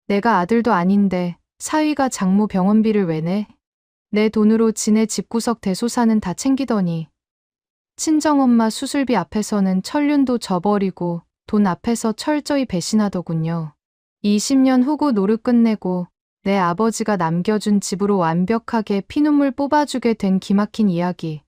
내가 아들도 아닌데 사위가 장모 병원비를 왜 내? 내 돈으로 지네 집구석 대소사는 다 챙기더니 친정엄마 수술비 앞에서는 천륜도 져버리고 돈 앞에서 철저히 배신하더군요. 20년 후고 노릇 끝내고 내 아버지가 남겨준 집으로 완벽하게 피눈물 뽑아주게 된 기막힌 이야기.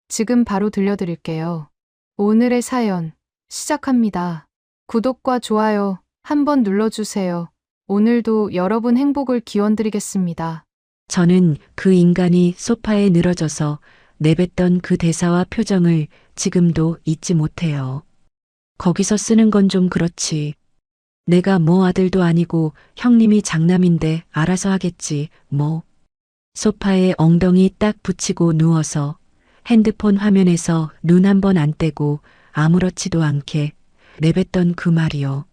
지금 바로 들려드릴게요. 오늘의 사연 시작합니다. 구독과 좋아요 한번 눌러주세요. 오늘도 여러분 행복을 기원드리겠습니다. 저는 그 인간이 소파에 늘어져서 내뱉던 그 대사와 표정을 지금도 잊지 못해요. 거기서 쓰는 건 좀 그렇지. 내가 뭐 아들도 아니고 형님이 장남인데 알아서 하겠지, 뭐. 소파에 엉덩이 딱 붙이고 누워서 핸드폰 화면에서 눈 한 번 안 떼고 아무렇지도 않게 내뱉던 그 말이요.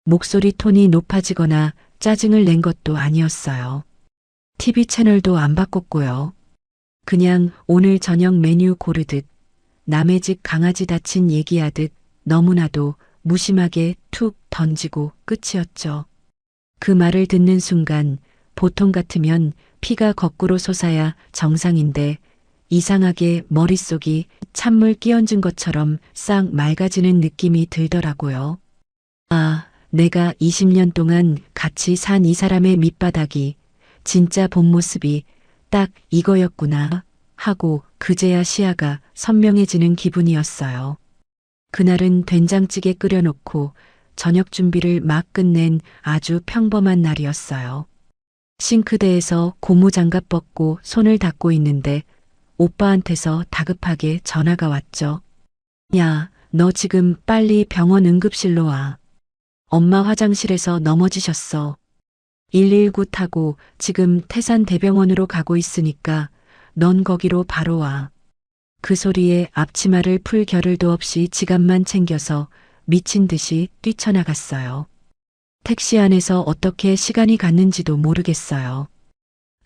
목소리 톤이 높아지거나 짜증을 낸 것도 아니었어요. TV 채널도 안 바꿨고요. 그냥 오늘 저녁 메뉴 고르듯 남의 집 강아지 다친 얘기하듯 너무나도 무심하게 툭 던지고 끝이었죠. 그 말을 듣는 순간 보통 같으면 피가 거꾸로 솟아야 정상인데 이상하게 머릿속이 찬물 끼얹은 것처럼 싹 맑아지는 느낌이 들더라고요. 아, 내가 20년 동안 같이 산 이 사람의 밑바닥이 진짜 본 모습이 딱 이거였구나 하고 그제야 시야가 선명해지는 기분이었어요. 그날은 된장찌개 끓여놓고 저녁 준비를 막 끝낸 아주 평범한 날이었어요. 싱크대에서 고무장갑 벗고 손을 닦고 있는데 오빠한테서 다급하게 전화가 왔죠. 야, 너 지금 빨리 병원 응급실로 와. 엄마 화장실에서 넘어지셨어. 119 타고 지금 태산대병원으로 가고 있으니까 넌 거기로 바로 와. 그 소리에 앞치마를 풀 겨를도 없이 지갑만 챙겨서 미친 듯이 뛰쳐나갔어요. 택시 안에서 어떻게 시간이 갔는지도 모르겠어요.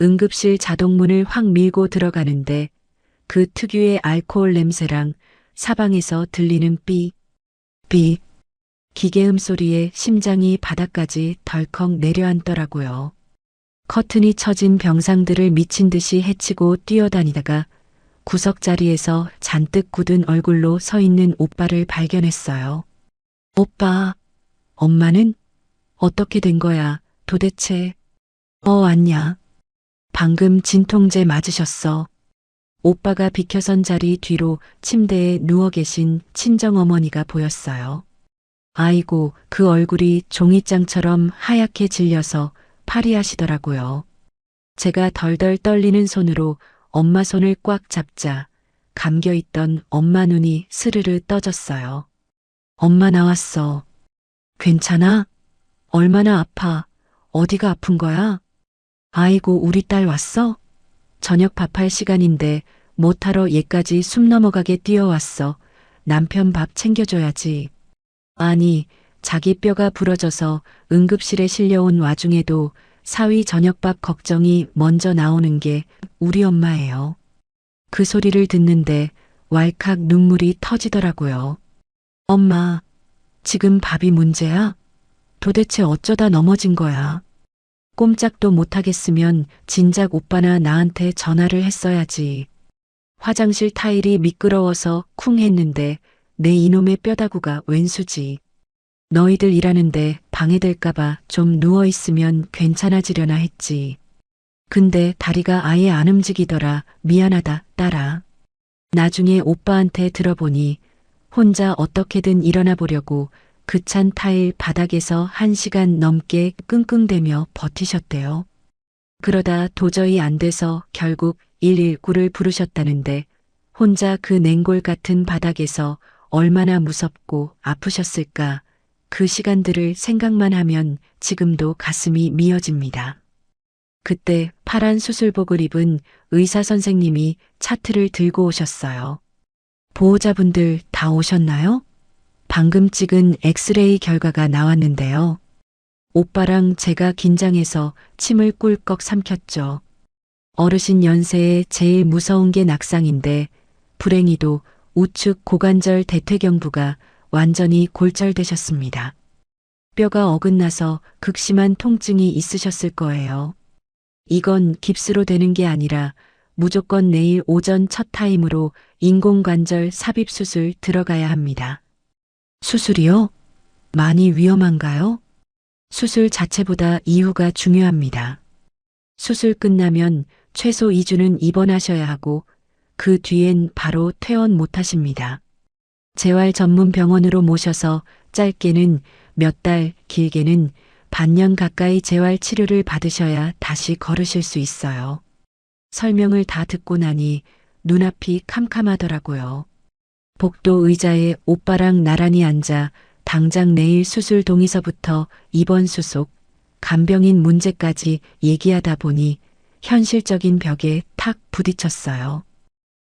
응급실 자동문을 확 밀고 들어가는데 그 특유의 알코올 냄새랑 사방에서 들리는 삐, 삐, 기계음 소리에 심장이 바닥까지 덜컥 내려앉더라고요. 커튼이 쳐진 병상들을 미친 듯이 헤치고 뛰어다니다가 구석자리에서 잔뜩 굳은 얼굴로 서 있는 오빠를 발견했어요. 오빠, 엄마는? 어떻게 된 거야, 도대체? 왔냐? 방금 진통제 맞으셨어. 오빠가 비켜선 자리 뒤로 침대에 누워 계신 친정어머니가 보였어요. 아이고, 그 얼굴이 종이장처럼 하얗게 질려서 파리하시더라고요. 제가 덜덜 떨리는 손으로 엄마 손을 꽉 잡자 감겨있던 엄마 눈이 스르르 떠졌어요. 엄마 나왔어. 괜찮아? 얼마나 아파? 어디가 아픈 거야? 아이고, 우리 딸 왔어? 저녁 밥할 시간인데 못하러 얘까지 숨 넘어가게 뛰어왔어. 남편 밥 챙겨줘야지. 아니, 자기 뼈가 부러져서 응급실에 실려온 와중에도 사위 저녁밥 걱정이 먼저 나오는 게 우리 엄마예요. 그 소리를 듣는데 왈칵 눈물이 터지더라고요. 엄마, 지금 밥이 문제야? 도대체 어쩌다 넘어진 거야? 꼼짝도 못하겠으면 진작 오빠나 나한테 전화를 했어야지. 화장실 타일이 미끄러워서 쿵 했는데 내 이놈의 뼈다구가 웬수지. 너희들 일하는데 방해될까봐 좀 누워있으면 괜찮아지려나 했지. 근데 다리가 아예 안 움직이더라. 미안하다, 딸아. 나중에 오빠한테 들어보니 혼자 어떻게든 일어나 보려고 그 찬 타일 바닥에서 1시간 넘게 끙끙대며 버티셨대요. 그러다 도저히 안 돼서 결국 119를 부르셨다는데 혼자 그 냉골 같은 바닥에서 얼마나 무섭고 아프셨을까. 그 시간들을 생각만 하면 지금도 가슴이 미어집니다. 그때 파란 수술복을 입은 의사 선생님이 차트를 들고 오셨어요. 보호자분들 다 오셨나요? 방금 찍은 엑스레이 결과가 나왔는데요. 오빠랑 제가 긴장해서 침을 꿀꺽 삼켰죠. 어르신 연세에 제일 무서운 게 낙상인데 불행히도 우측 고관절 대퇴경부가 완전히 골절되셨습니다. 뼈가 어긋나서 극심한 통증이 있으셨을 거예요. 이건 깁스로 되는 게 아니라 무조건 내일 오전 첫 타임으로 인공관절 삽입 수술 들어가야 합니다. 수술이요? 많이 위험한가요? 수술 자체보다 이유가 중요합니다. 수술 끝나면 최소 2주는 입원하셔야 하고 그 뒤엔 바로 퇴원 못 하십니다. 재활 전문 병원으로 모셔서 짧게는 몇 달, 길게는 반년 가까이 재활 치료를 받으셔야 다시 걸으실 수 있어요. 설명을 다 듣고 나니 눈앞이 캄캄하더라고요. 복도 의자에 오빠랑 나란히 앉아 당장 내일 수술 동의서부터 입원 수속, 간병인 문제까지 얘기하다 보니 현실적인 벽에 탁 부딪혔어요.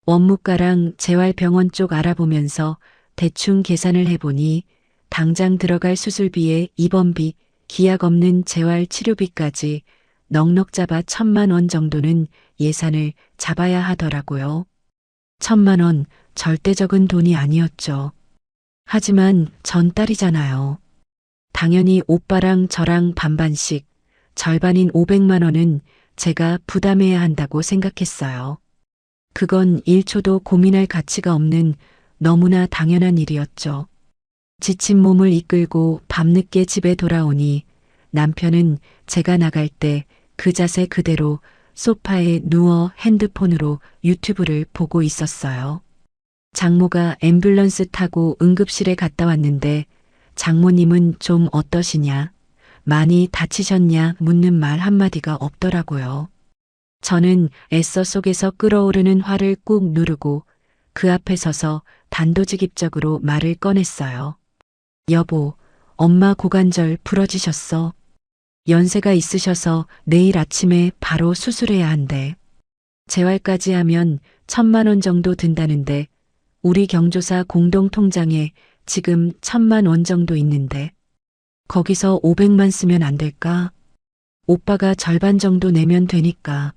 원무과랑 재활병원 쪽 알아보면서 대충 계산을 해보니 당장 들어갈 수술비에 입원비, 기약 없는 재활 치료비까지 넉넉 잡아 1,000만 원 정도는 예산을 잡아야 하더라고요. 1,000만 원 절대 적은 돈이 아니었죠. 하지만 전 딸이잖아요. 당연히 오빠랑 저랑 반반씩 절반인 500만 원은 제가 부담해야 한다고 생각했어요. 그건 1초도 고민할 가치가 없는 너무나 당연한 일이었죠. 지친 몸을 이끌고 밤늦게 집에 돌아오니 남편은 제가 나갈 때 그 자세 그대로 소파에 누워 핸드폰으로 유튜브를 보고 있었어요. 장모가 앰뷸런스 타고 응급실에 갔다 왔는데 장모님은 좀 어떠시냐, 많이 다치셨냐 묻는 말 한마디가 없더라고요. 저는 애써 속에서 끓어오르는 화를 꾹 누르고 그 앞에 서서 단도직입적으로 말을 꺼냈어요. 여보, 엄마 고관절 부러지셨어. 연세가 있으셔서 내일 아침에 바로 수술해야 한대. 재활까지 하면 1,000만 원 정도 든다는데 우리 경조사 공동통장에 지금 1,000만 원 정도 있는데 거기서 500만 쓰면 안 될까? 오빠가 절반 정도 내면 되니까.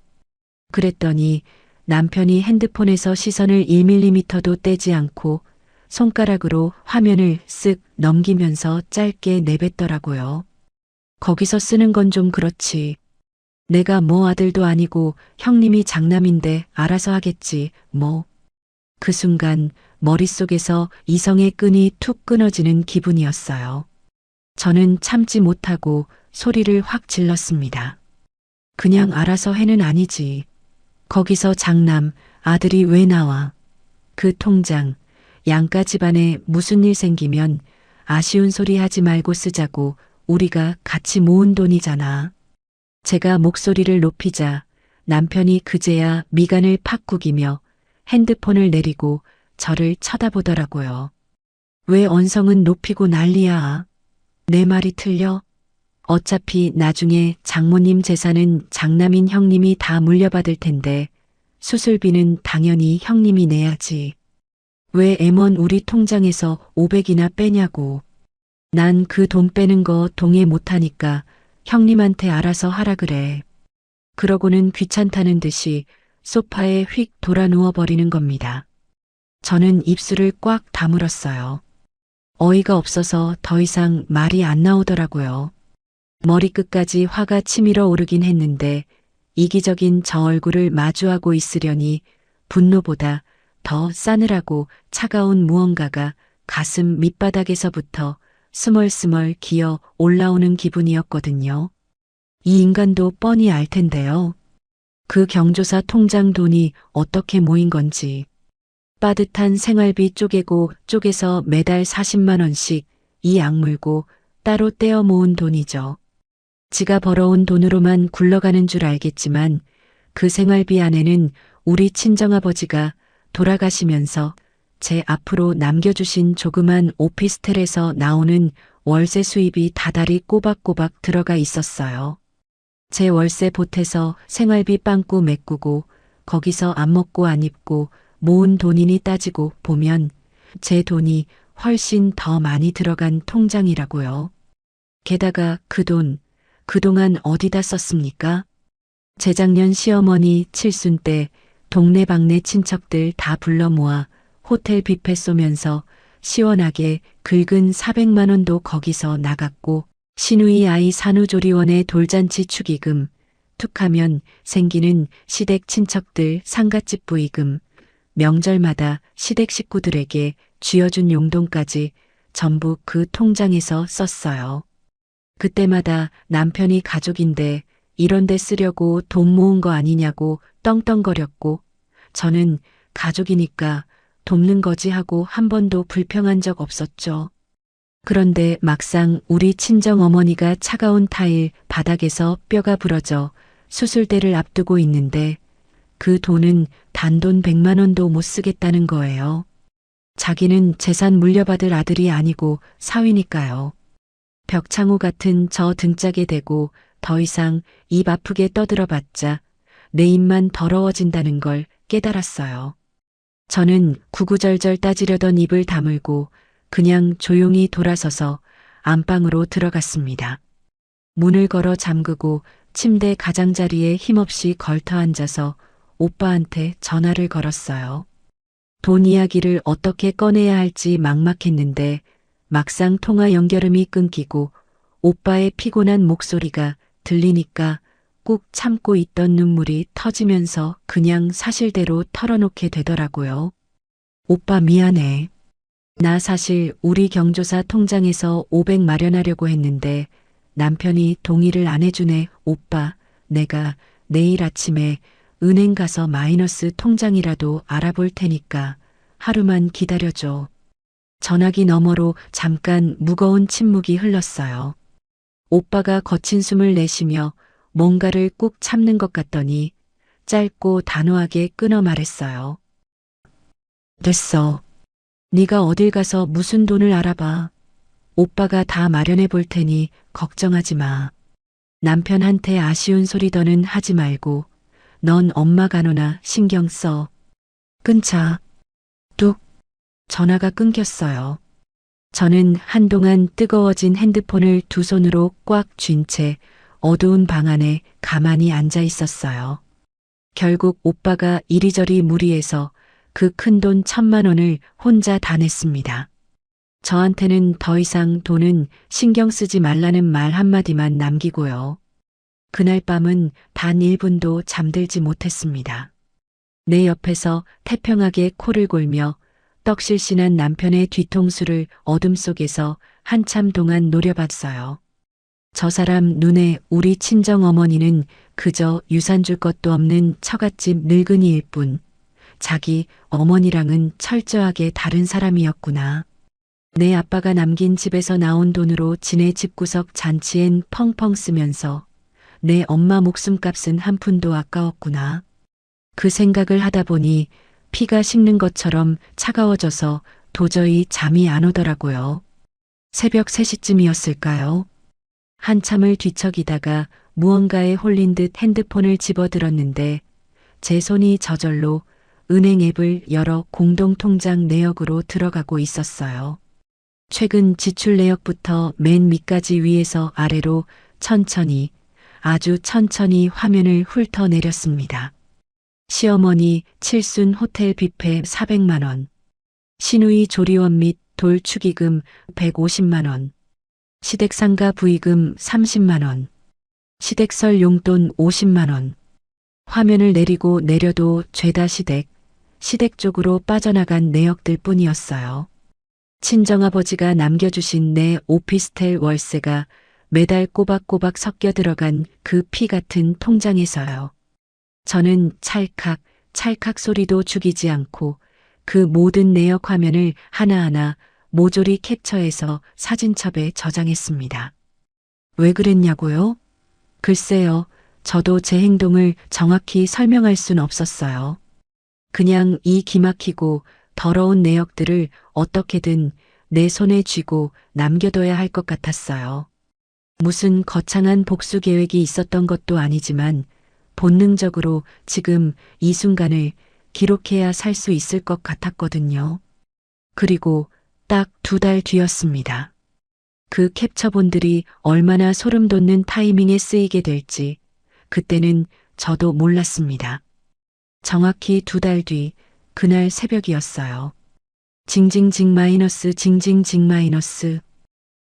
그랬더니 남편이 핸드폰에서 시선을 1mm도 떼지 않고 손가락으로 화면을 쓱 넘기면서 짧게 내뱉더라고요. 거기서 쓰는 건 좀 그렇지. 내가 뭐 아들도 아니고 형님이 장남인데 알아서 하겠지, 뭐. 그 순간 머릿속에서 이성의 끈이 툭 끊어지는 기분이었어요. 저는 참지 못하고 소리를 확 질렀습니다. 그냥 알아서 해는 아니지. 거기서 장남, 아들이 왜 나와? 그 통장, 양가 집안에 무슨 일 생기면 아쉬운 소리 하지 말고 쓰자고 우리가 같이 모은 돈이잖아. 제가 목소리를 높이자 남편이 그제야 미간을 팍 구기며 핸드폰을 내리고 저를 쳐다보더라고요. 왜 언성은 높이고 난리야? 내 말이 틀려? 어차피 나중에 장모님 재산은 장남인 형님이 다 물려받을 텐데 수술비는 당연히 형님이 내야지. 왜 M1 우리 통장에서 500이나 빼냐고. 난 그 돈 빼는 거 동의 못하니까 형님한테 알아서 하라 그래. 그러고는 귀찮다는 듯이 소파에 휙 돌아 누워버리는 겁니다. 저는 입술을 꽉 다물었어요. 어이가 없어서 더 이상 말이 안 나오더라고요. 머리끝까지 화가 치밀어 오르긴 했는데 이기적인 저 얼굴을 마주하고 있으려니 분노보다 더 싸늘하고 차가운 무언가가 가슴 밑바닥에서부터 스멀스멀 기어 올라오는 기분이었거든요. 이 인간도 뻔히 알 텐데요. 그 경조사 통장 돈이 어떻게 모인 건지. 빠듯한 생활비 쪼개고 쪼개서 매달 40만 원씩 이 악물고 따로 떼어 모은 돈이죠. 지가 벌어온 돈으로만 굴러가는 줄 알겠지만 그 생활비 안에는 우리 친정아버지가 돌아가시면서 제 앞으로 남겨주신 조그만 오피스텔에서 나오는 월세 수입이 다달이 꼬박꼬박 들어가 있었어요. 제 월세 보태서 생활비 빵꾸 메꾸고 거기서 안 먹고 안 입고 모은 돈이니 따지고 보면 제 돈이 훨씬 더 많이 들어간 통장이라고요. 게다가 그 돈, 그동안 어디다 썼습니까? 재작년 시어머니 칠순 때 동네방네 친척들 다 불러 모아 호텔 뷔페 쏘면서 시원하게 긁은 400만 원도 거기서 나갔고 신우이 아이 산후조리원의 돌잔치 축의금, 툭하면 생기는 시댁 친척들 상갓집 부의금, 명절마다 시댁 식구들에게 쥐어준 용돈까지 전부 그 통장에서 썼어요. 그때마다 남편이 가족인데 이런 데 쓰려고 돈 모은 거 아니냐고 떵떵거렸고, 저는 가족이니까 돕는 거지 하고 한 번도 불평한 적 없었죠. 그런데 막상 우리 친정어머니가 차가운 타일 바닥에서 뼈가 부러져 수술대를 앞두고 있는데 그 돈은 단돈 100만 원도 못 쓰겠다는 거예요. 자기는 재산 물려받을 아들이 아니고 사위니까요. 벽창호 같은 저 등짝에 대고 더 이상 입 아프게 떠들어봤자 내 입만 더러워진다는 걸 깨달았어요. 저는 구구절절 따지려던 입을 다물고 그냥 조용히 돌아서서 안방으로 들어갔습니다. 문을 걸어 잠그고 침대 가장자리에 힘없이 걸터 앉아서 오빠한테 전화를 걸었어요. 돈 이야기를 어떻게 꺼내야 할지 막막했는데 막상 통화 연결음이 끊기고 오빠의 피곤한 목소리가 들리니까 꾹 참고 있던 눈물이 터지면서 그냥 사실대로 털어놓게 되더라고요. 오빠 미안해. 나 사실 우리 경조사 통장에서 500 마련하려고 했는데 남편이 동의를 안 해주네. 오빠, 내가 내일 아침에 은행 가서 마이너스 통장이라도 알아볼 테니까 하루만 기다려줘. 전화기 너머로 잠깐 무거운 침묵이 흘렀어요. 오빠가 거친 숨을 내쉬며 뭔가를 꾹 참는 것 같더니 짧고 단호하게 끊어 말했어요. 됐어. 네가 어딜 가서 무슨 돈을 알아봐. 오빠가 다 마련해 볼 테니 걱정하지 마. 남편한테 아쉬운 소리 더는 하지 말고 넌 엄마 간호나 신경 써. 끊자. 뚝. 전화가 끊겼어요. 저는 한동안 뜨거워진 핸드폰을 두 손으로 꽉 쥔 채 어두운 방 안에 가만히 앉아 있었어요. 결국 오빠가 이리저리 무리해서 그 큰 돈 1,000만 원을 혼자 다 냈습니다. 저한테는 더 이상 돈은 신경 쓰지 말라는 말 한마디만 남기고요. 그날 밤은 단 1분도 잠들지 못했습니다. 내 옆에서 태평하게 코를 골며 떡실신한 남편의 뒤통수를 어둠 속에서 한참 동안 노려봤어요. 저 사람 눈에 우리 친정어머니는 그저 유산 줄 것도 없는 처갓집 늙은이일 뿐 자기 어머니랑은 철저하게 다른 사람이었구나. 내 아빠가 남긴 집에서 나온 돈으로 지네 집구석 잔치엔 펑펑 쓰면서 내 엄마 목숨값은 한 푼도 아까웠구나. 그 생각을 하다 보니 피가 식는 것처럼 차가워져서 도저히 잠이 안 오더라고요. 새벽 3시쯤이었을까요? 한참을 뒤척이다가 무언가에 홀린 듯 핸드폰을 집어들었는데 제 손이 저절로 은행 앱을 열어 공동통장 내역으로 들어가고 있었어요. 최근 지출 내역부터 맨 밑까지 위에서 아래로 천천히, 아주 천천히 화면을 훑어내렸습니다. 시어머니 칠순 호텔 뷔페 400만 원, 신우이 조리원 및 돌 축의금 150만 원, 시댁상가 부의금 30만 원, 시댁설 용돈 50만 원. 화면을 내리고 내려도 죄다 시댁 쪽으로 빠져나간 내역들 뿐이었어요. 친정아버지가 남겨주신 내 오피스텔 월세가 매달 꼬박꼬박 섞여 들어간 그 피 같은 통장에서요. 저는 찰칵 소리도 죽이지 않고 그 모든 내역 화면을 하나하나 모조리 캡처해서 사진첩에 저장했습니다. 왜 그랬냐고요? 글쎄요, 저도 제 행동을 정확히 설명할 순 없었어요. 그냥 이 기막히고 더러운 내역들을 어떻게든 내 손에 쥐고 남겨둬야 할 것 같았어요. 무슨 거창한 복수 계획이 있었던 것도 아니지만 본능적으로 지금 이 순간을 기록해야 살 수 있을 것 같았거든요. 그리고 딱 2달 뒤였습니다. 그 캡처본들이 얼마나 소름 돋는 타이밍에 쓰이게 될지 그때는 저도 몰랐습니다. 정확히 2달 뒤 그날 새벽이었어요. 징징징 마이너스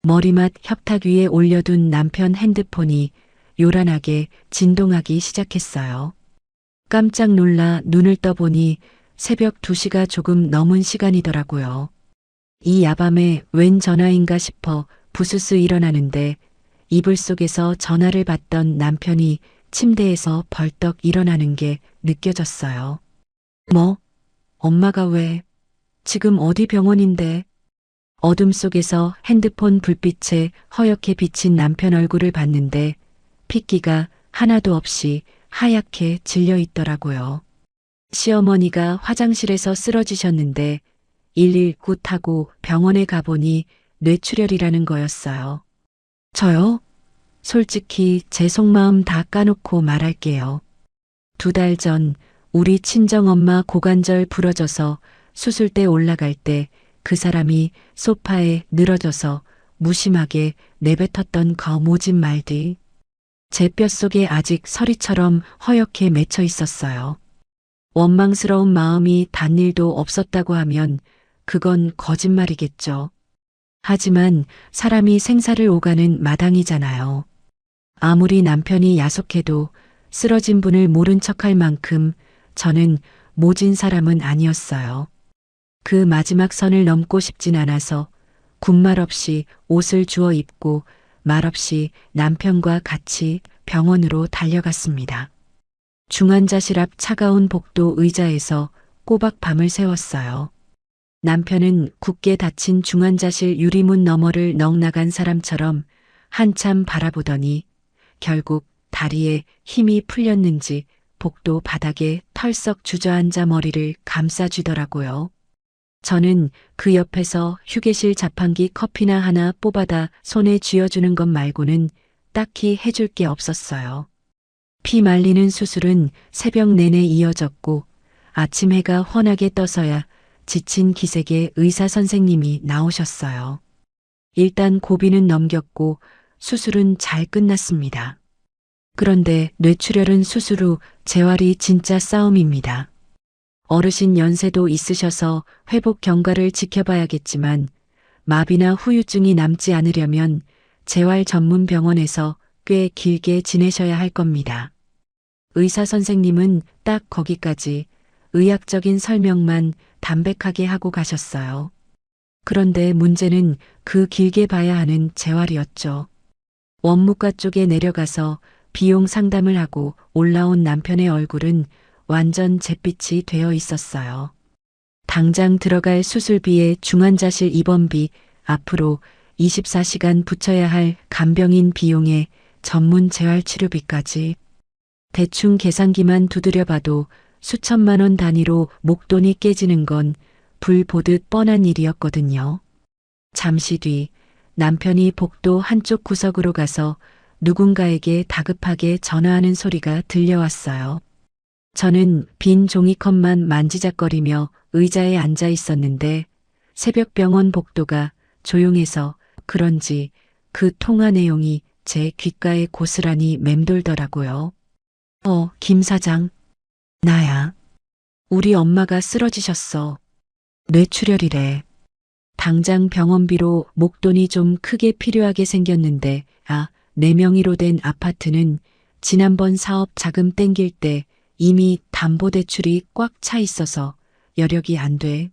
머리맡 협탁 위에 올려둔 남편 핸드폰이 요란하게 진동하기 시작했어요. 깜짝 놀라 눈을 떠보니 새벽 2시가 조금 넘은 시간이더라고요. 이 야밤에 웬 전화인가 싶어 부스스 일어나는데 이불 속에서 전화를 받던 남편이 침대에서 벌떡 일어나는 게 느껴졌어요. 뭐? 엄마가 왜? 지금 어디 병원인데? 어둠 속에서 핸드폰 불빛에 허옇게 비친 남편 얼굴을 봤는데 핏기가 하나도 없이 하얗게 질려 있더라고요. 시어머니가 화장실에서 쓰러지셨는데 119 타고 병원에 가보니 뇌출혈이라는 거였어요. 저요? 솔직히 제 속마음 다 까놓고 말할게요. 2달 전 우리 친정엄마 고관절 부러져서 수술대 올라갈 때 그 사람이 소파에 늘어져서 무심하게 내뱉었던 그 모진 말들. 제 뼛속에 아직 서리처럼 허옇게 맺혀 있었어요. 원망스러운 마음이 단 일도 없었다고 하면 그건 거짓말이겠죠. 하지만 사람이 생사를 오가는 마당이잖아요. 아무리 남편이 야속해도 쓰러진 분을 모른 척할 만큼 저는 모진 사람은 아니었어요. 그 마지막 선을 넘고 싶진 않아서 군말 없이 옷을 주워 입고 말없이 남편과 같이 병원으로 달려갔습니다. 중환자실 앞 차가운 복도 의자에서 꼬박 밤을 새웠어요. 남편은 굳게 닫힌 중환자실 유리문 너머를 넋나간 사람처럼 한참 바라보더니 결국 다리에 힘이 풀렸는지 복도 바닥에 털썩 주저앉아 머리를 감싸쥐더라고요. 저는 그 옆에서 휴게실 자판기 커피나 하나 뽑아다 손에 쥐어주는 것 말고는 딱히 해줄 게 없었어요. 피 말리는 수술은 새벽 내내 이어졌고 아침 해가 환하게 떠서야 지친 기색의 의사 선생님이 나오셨어요. 일단 고비는 넘겼고 수술은 잘 끝났습니다. 그런데 뇌출혈은 수술 후 재활이 진짜 싸움입니다. 어르신 연세도 있으셔서 회복 경과를 지켜봐야겠지만 마비나 후유증이 남지 않으려면 재활 전문 병원에서 꽤 길게 지내셔야 할 겁니다. 의사 선생님은 딱 거기까지 의학적인 설명만 담백하게 하고 가셨어요. 그런데 문제는 그 길게 봐야 하는 재활이었죠. 원무과 쪽에 내려가서 비용 상담을 하고 올라온 남편의 얼굴은 완전 잿빛이 되어 있었어요. 당장 들어갈 수술비에 중환자실 입원비, 앞으로 24시간 붙여야 할 간병인 비용에 전문 재활치료비까지 대충 계산기만 두드려봐도 수천만 원 단위로 목돈이 깨지는 건 불 보듯 뻔한 일이었거든요. 잠시 뒤 남편이 복도 한쪽 구석으로 가서 누군가에게 다급하게 전화하는 소리가 들려왔어요. 저는 빈 종이컵만 만지작거리며 의자에 앉아 있었는데 새벽 병원 복도가 조용해서 그런지 그 통화 내용이 제 귓가에 고스란히 맴돌더라고요. 김 사장. 나야. 우리 엄마가 쓰러지셨어. 뇌출혈이래. 당장 병원비로 목돈이 좀 크게 필요하게 생겼는데 4명의로 된 아파트는 지난번 사업 자금 땡길 때 이미 담보대출이 꽉 차 있어서 여력이 안 돼.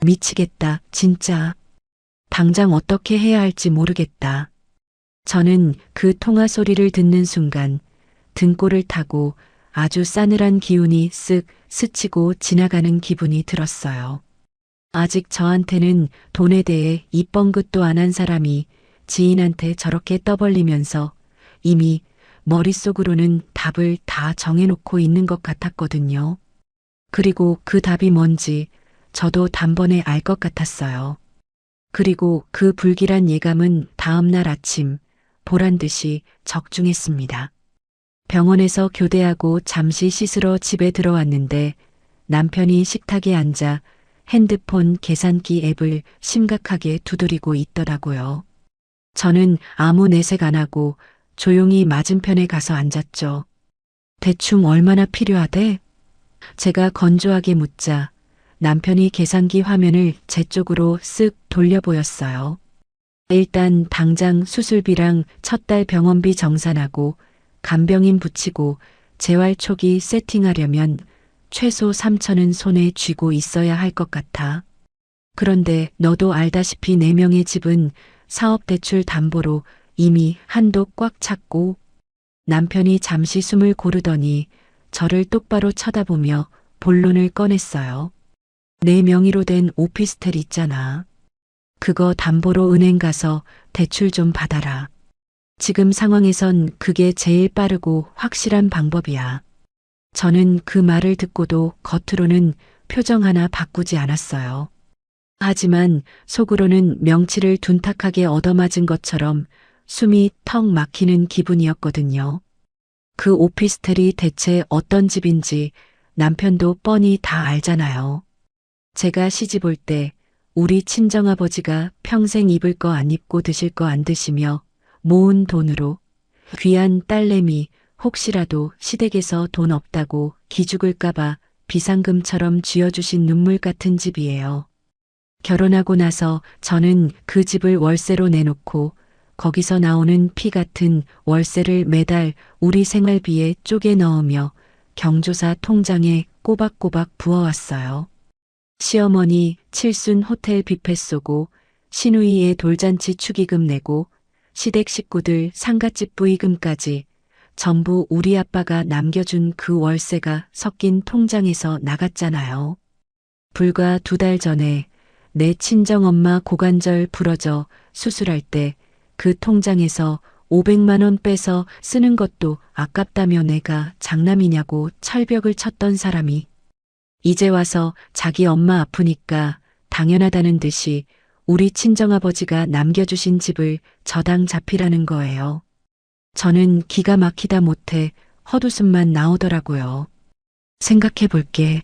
미치겠다, 진짜. 당장 어떻게 해야 할지 모르겠다. 저는 그 통화 소리를 듣는 순간 등골을 타고 아주 싸늘한 기운이 쓱 스치고 지나가는 기분이 들었어요. 아직 저한테는 돈에 대해 입번긋도 안 한 사람이 지인한테 저렇게 떠벌리면서 이미 머릿속으로는 답을 다 정해놓고 있는 것 같았거든요. 그리고 그 답이 뭔지 저도 단번에 알 것 같았어요. 그리고 그 불길한 예감은 다음날 아침 보란듯이 적중했습니다. 병원에서 교대하고 잠시 씻으러 집에 들어왔는데 남편이 식탁에 앉아 핸드폰 계산기 앱을 심각하게 두드리고 있더라고요. 저는 아무 내색 안 하고 조용히 맞은편에 가서 앉았죠. 대충 얼마나 필요하대? 제가 건조하게 묻자 남편이 계산기 화면을 제 쪽으로 쓱 돌려 보였어요. 일단 당장 수술비랑 첫 달 병원비 정산하고 간병인 붙이고 재활 초기 세팅하려면 최소 3천은 손에 쥐고 있어야 할 것 같아. 그런데 너도 알다시피 4명의 집은 사업대출 담보로 이미 한도 꽉 찼고 남편이 잠시 숨을 고르더니 저를 똑바로 쳐다보며 본론을 꺼냈어요. 내 명의로 된 오피스텔 있잖아. 그거 담보로 은행 가서 대출 좀 받아라. 지금 상황에선 그게 제일 빠르고 확실한 방법이야. 저는 그 말을 듣고도 겉으로는 표정 하나 바꾸지 않았어요. 하지만 속으로는 명치를 둔탁하게 얻어맞은 것처럼 숨이 턱 막히는 기분이었거든요. 그 오피스텔이 대체 어떤 집인지 남편도 뻔히 다 알잖아요. 제가 시집 올 때 우리 친정아버지가 평생 입을 거 안 입고 드실 거 안 드시며 모은 돈으로 귀한 딸내미 혹시라도 시댁에서 돈 없다고 기죽을까봐 비상금처럼 쥐어주신 눈물 같은 집이에요. 결혼하고 나서 저는 그 집을 월세로 내놓고 거기서 나오는 피 같은 월세를 매달 우리 생활비에 쪼개 넣으며 경조사 통장에 꼬박꼬박 부어왔어요. 시어머니 칠순 호텔 뷔페 쏘고 시누이의 돌잔치 축의금 내고 시댁 식구들 상갓집 부의금까지 전부 우리 아빠가 남겨준 그 월세가 섞인 통장에서 나갔잖아요. 불과 2달 전에 내 친정엄마 고관절 부러져 수술할 때 그 통장에서 500만 원 빼서 쓰는 것도 아깝다며 내가 장남이냐고 철벽을 쳤던 사람이 이제 와서 자기 엄마 아프니까 당연하다는 듯이 우리 친정아버지가 남겨주신 집을 저당 잡히라는 거예요. 저는 기가 막히다 못해 헛웃음만 나오더라고요. 생각해 볼게.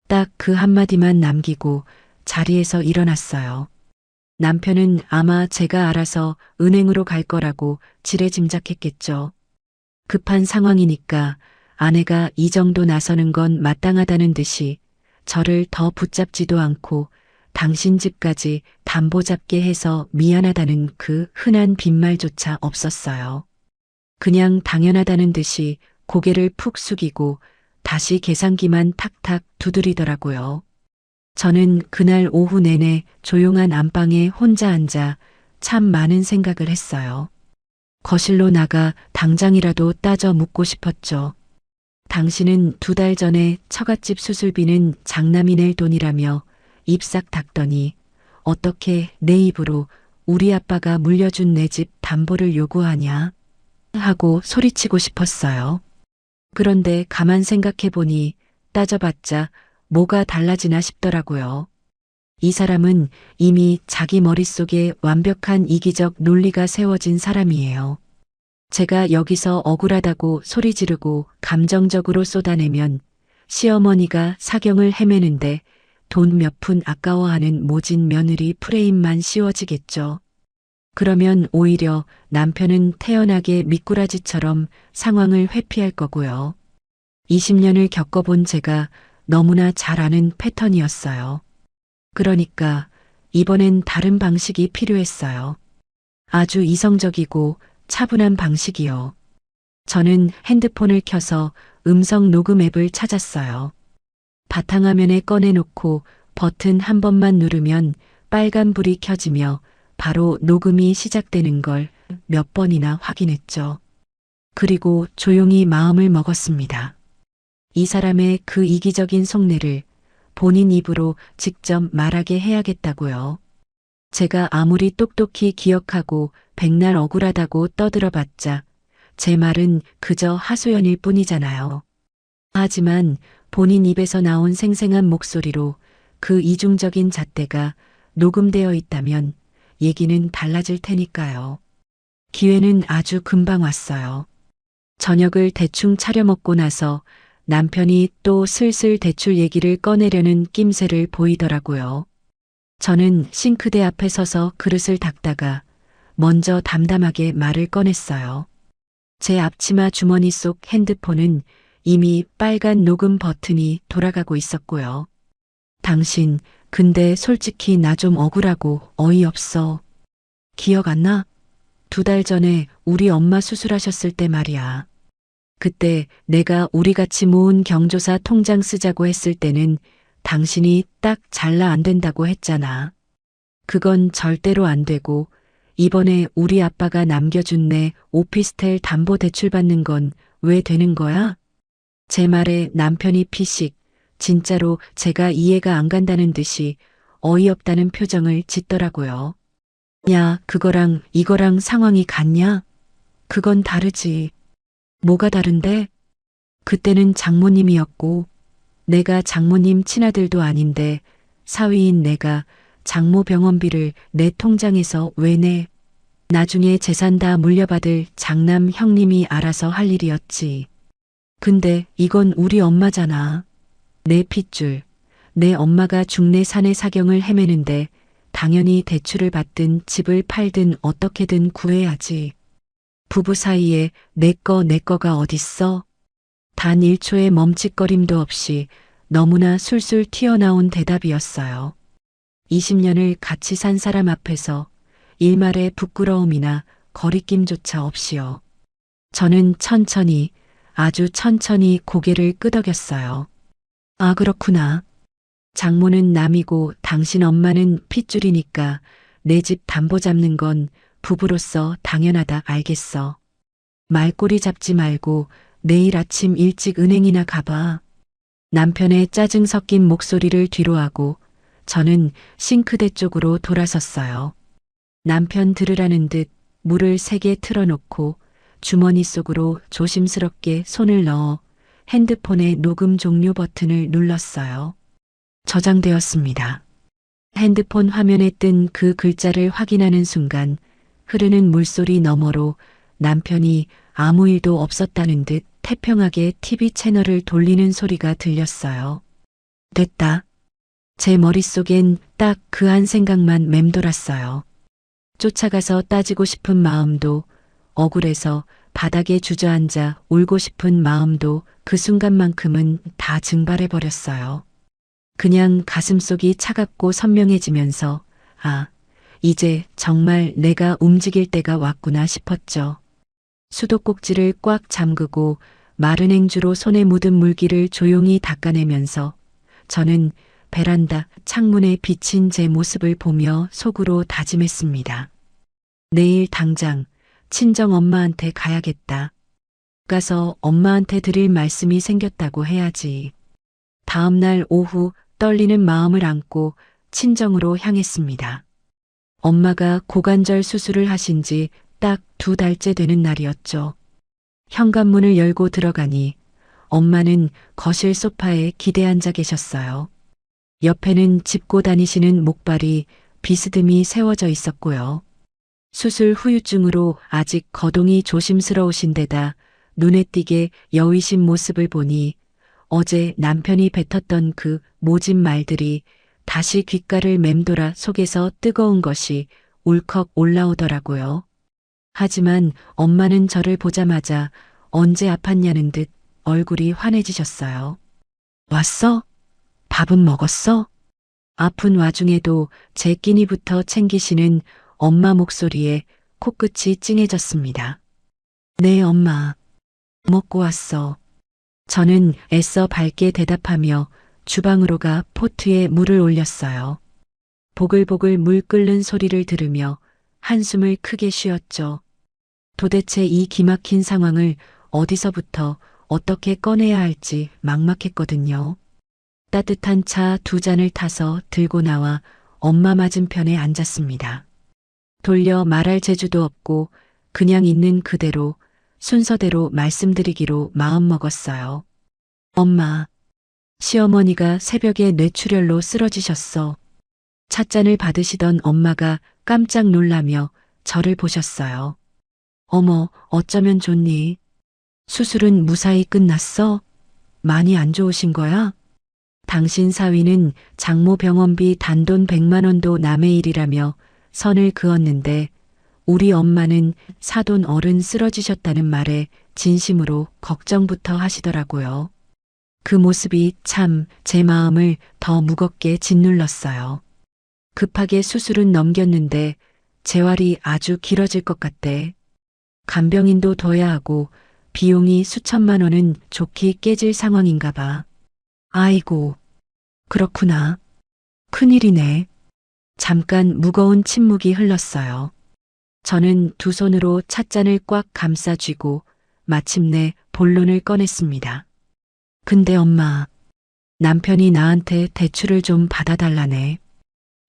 딱 그 한마디만 남기고 자리에서 일어났어요. 남편은 아마 제가 알아서 은행으로 갈 거라고 지레짐작했겠죠. 급한 상황이니까 아내가 이 정도 나서는 건 마땅하다는 듯이 저를 더 붙잡지도 않고 당신 집까지 담보 잡게 해서 미안하다는 그 흔한 빈말조차 없었어요. 그냥 당연하다는 듯이 고개를 푹 숙이고 다시 계산기만 탁탁 두드리더라고요. 저는 그날 오후 내내 조용한 안방에 혼자 앉아 참 많은 생각을 했어요. 거실로 나가 당장이라도 따져 묻고 싶었죠. 당신은 2달 전에 처갓집 수술비는 장남이 낼 돈이라며 입 싹 닫더니 어떻게 내 입으로 우리 아빠가 물려준 내 집 담보를 요구하냐 하고 소리치고 싶었어요. 그런데 가만 생각해보니 따져봤자 뭐가 달라지나 싶더라고요. 이 사람은 이미 자기 머릿속에 완벽한 이기적 논리가 세워진 사람이에요. 제가 여기서 억울하다고 소리 지르고 감정적으로 쏟아내면 시어머니가 사경을 헤매는데 돈 몇 푼 아까워하는 모진 며느리 프레임만 씌워지겠죠. 그러면 오히려 남편은 태연하게 미꾸라지처럼 상황을 회피할 거고요. 20년을 겪어본 제가 너무나 잘 아는 패턴이었어요. 그러니까 이번엔 다른 방식이 필요했어요. 아주 이성적이고 차분한 방식이요. 저는 핸드폰을 켜서 음성 녹음 앱을 찾았어요. 바탕화면에 꺼내놓고 버튼 한 번만 누르면 빨간 불이 켜지며 바로 녹음이 시작되는 걸 몇 번이나 확인했죠. 그리고 조용히 마음을 먹었습니다. 이 사람의 그 이기적인 속내를 본인 입으로 직접 말하게 해야겠다고요. 제가 아무리 똑똑히 기억하고 백날 억울하다고 떠들어봤자 제 말은 그저 하소연일 뿐이잖아요. 하지만 본인 입에서 나온 생생한 목소리로 그 이중적인 잣대가 녹음되어 있다면 얘기는 달라질 테니까요. 기회는 아주 금방 왔어요. 저녁을 대충 차려 먹고 나서 남편이 또 슬슬 대출 얘기를 꺼내려는 낌새를 보이더라고요. 저는 싱크대 앞에 서서 그릇을 닦다가 먼저 담담하게 말을 꺼냈어요. 제 앞치마 주머니 속 핸드폰은 이미 빨간 녹음 버튼이 돌아가고 있었고요. 당신, 근데 솔직히 나 좀 억울하고 어이없어. 기억 안 나? 2달 전에 우리 엄마 수술하셨을 때 말이야. 그때 내가 우리 같이 모은 경조사 통장 쓰자고 했을 때는 당신이 딱 잘라 안 된다고 했잖아. 그건 절대로 안 되고 이번에 우리 아빠가 남겨준 내 오피스텔 담보 대출 받는 건 왜 되는 거야? 제 말에 남편이 피식, 진짜로 제가 이해가 안 간다는 듯이 어이없다는 표정을 짓더라고요. 야, 그거랑 이거랑 상황이 같냐? 그건 다르지. 뭐가 다른데? 그때는 장모님이었고, 내가 장모님 친아들도 아닌데, 사위인 내가 장모 병원비를 내 통장에서 왜 내? 나중에 재산 다 물려받을 장남 형님이 알아서 할 일이었지. 근데 이건 우리 엄마잖아. 내 핏줄. 내 엄마가 중내 산의 사경을 헤매는데 당연히 대출을 받든 집을 팔든 어떻게든 구해야지. 부부 사이에 내 거가 어딨어? 단 1초의 멈칫거림도 없이 너무나 술술 튀어나온 대답이었어요. 20년을 같이 산 사람 앞에서 일말의 부끄러움이나 거리낌조차 없이요. 저는 천천히, 아주 천천히 고개를 끄덕였어요. 아, 그렇구나. 장모는 남이고 당신 엄마는 핏줄이니까 내 집 담보 잡는 건 부부로서 당연하다 알겠어. 말꼬리 잡지 말고 내일 아침 일찍 은행이나 가봐. 남편의 짜증 섞인 목소리를 뒤로하고 저는 싱크대 쪽으로 돌아섰어요. 남편 들으라는 듯 물을 3개 틀어놓고 주머니 속으로 조심스럽게 손을 넣어 핸드폰의 녹음 종료 버튼을 눌렀어요. 저장되었습니다. 핸드폰 화면에 뜬 그 글자를 확인하는 순간 흐르는 물소리 너머로 남편이 아무 일도 없었다는 듯 태평하게 TV 채널을 돌리는 소리가 들렸어요. 됐다. 제 머릿속엔 딱 그 한 생각만 맴돌았어요. 쫓아가서 따지고 싶은 마음도 억울해서 바닥에 주저앉아 울고 싶은 마음도 그 순간만큼은 다 증발해버렸어요. 그냥 가슴속이 차갑고 선명해지면서 아, 이제 정말 내가 움직일 때가 왔구나 싶었죠. 수도꼭지를 꽉 잠그고 마른 행주로 손에 묻은 물기를 조용히 닦아내면서 저는 베란다 창문에 비친 제 모습을 보며 속으로 다짐했습니다. 내일 당장 친정 엄마한테 가야겠다. 가서 엄마한테 드릴 말씀이 생겼다고 해야지. 다음 날 오후 떨리는 마음을 안고 친정으로 향했습니다. 엄마가 고관절 수술을 하신 지 딱 2달째 되는 날이었죠. 현관문을 열고 들어가니 엄마는 거실 소파에 기대 앉아 계셨어요. 옆에는 짚고 다니시는 목발이 비스듬히 세워져 있었고요. 수술 후유증으로 아직 거동이 조심스러우신 데다 눈에 띄게 여위신 모습을 보니 어제 남편이 뱉었던 그 모진 말들이 다시 귓가를 맴돌아 속에서 뜨거운 것이 울컥 올라오더라고요. 하지만 엄마는 저를 보자마자 언제 아팠냐는 듯 얼굴이 환해지셨어요. 왔어? 밥은 먹었어? 아픈 와중에도 제 끼니부터 챙기시는 엄마 목소리에 코끝이 찡해졌습니다. 네, 엄마. 먹고 왔어. 저는 애써 밝게 대답하며 주방으로 가 포트에 물을 올렸어요. 보글보글 물 끓는 소리를 들으며 한숨을 크게 쉬었죠. 도대체 이 기막힌 상황을 어디서부터 어떻게 꺼내야 할지 막막했거든요. 따뜻한 차 2잔을 타서 들고 나와 엄마 맞은편에 앉았습니다. 돌려 말할 재주도 없고 그냥 있는 그대로 순서대로 말씀드리기로 마음먹었어요. 엄마, 시어머니가 새벽에 뇌출혈로 쓰러지셨어. 찻잔을 받으시던 엄마가 깜짝 놀라며 저를 보셨어요. 어머, 어쩌면 좋니? 수술은 무사히 끝났어? 많이 안 좋으신 거야? 당신 사위는 장모 병원비 단돈 100만 원도 남의 일이라며 선을 그었는데 우리 엄마는 사돈 어른 쓰러지셨다는 말에 진심으로 걱정부터 하시더라고요. 그 모습이 참 제 마음을 더 무겁게 짓눌렀어요. 급하게 수술은 넘겼는데 재활이 아주 길어질 것 같대. 간병인도 둬야 하고 비용이 수천만 원은 좋게 깨질 상황인가 봐. 아이고, 그렇구나. 큰일이네. 잠깐 무거운 침묵이 흘렀어요. 저는 두 손으로 찻잔을 꽉 감싸 쥐고 마침내 본론을 꺼냈습니다. 근데 엄마, 남편이 나한테 대출을 좀 받아달라네.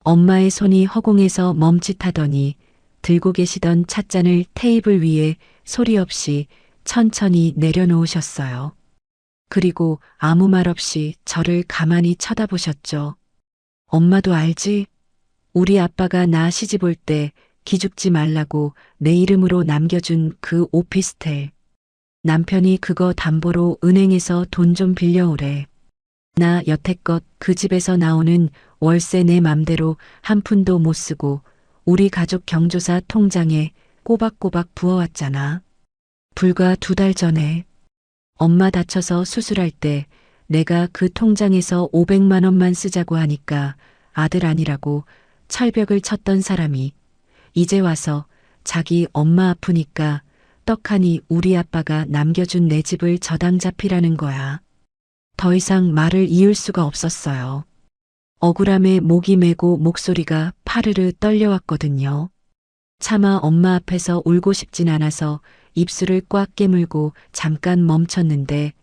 엄마의 손이 허공에서 멈칫하더니 들고 계시던 찻잔을 테이블 위에 소리 없이 천천히 내려놓으셨어요. 그리고 아무 말 없이 저를 가만히 쳐다보셨죠. 엄마도 알지? 우리 아빠가 나 시집 올 때 기죽지 말라고 내 이름으로 남겨준 그 오피스텔. 남편이 그거 담보로 은행에서 돈 좀 빌려오래. 나 여태껏 그 집에서 나오는 월세 내 맘대로 한 푼도 못 쓰고 우리 가족 경조사 통장에 꼬박꼬박 부어왔잖아. 불과 2달 전에 엄마 다쳐서 수술할 때 내가 그 통장에서 500만 원만 쓰자고 하니까 아들 아니라고 철벽을 쳤던 사람이 이제 와서 자기 엄마 아프니까 떡하니 우리 아빠가 남겨준 내 집을 저당 잡히라는 거야. 더 이상 말을 이을 수가 없었어요. 억울함에 목이 메고 목소리가 파르르 떨려왔거든요. 차마 엄마 앞에서 울고 싶진 않아서 입술을 꽉 깨물고 잠깐 멈췄는데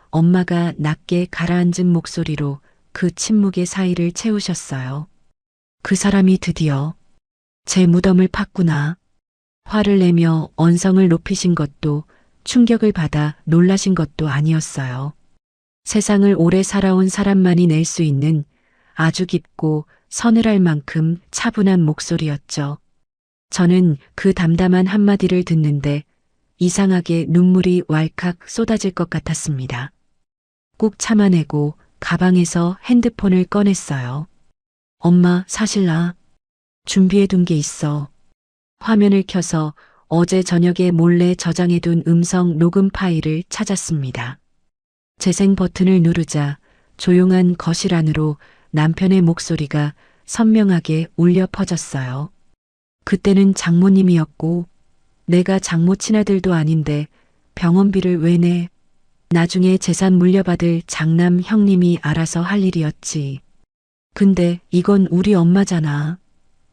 엄마가 낮게 가라앉은 목소리로 그 침묵의 사이를 채우셨어요. 그 사람이 드디어 제 무덤을 팠구나. 화를 내며 언성을 높이신 것도 충격을 받아 놀라신 것도 아니었어요. 세상을 오래 살아온 사람만이 낼 수 있는 아주 깊고 서늘할 만큼 차분한 목소리였죠. 저는 그 담담한 한마디를 듣는데 이상하게 눈물이 왈칵 쏟아질 것 같았습니다. 꾹 참아내고 가방에서 핸드폰을 꺼냈어요. 엄마, 사실 나 준비해둔 게 있어. 화면을 켜서 어제 저녁에 몰래 저장해둔 음성 녹음 파일을 찾았습니다. 재생 버튼을 누르자 조용한 거실 안으로 남편의 목소리가 선명하게 울려 퍼졌어요. 그때는 장모님이었고 내가 장모 친아들도 아닌데 병원비를 왜 내? 나중에 재산 물려받을 장남 형님이 알아서 할 일이었지. 근데 이건 우리 엄마잖아.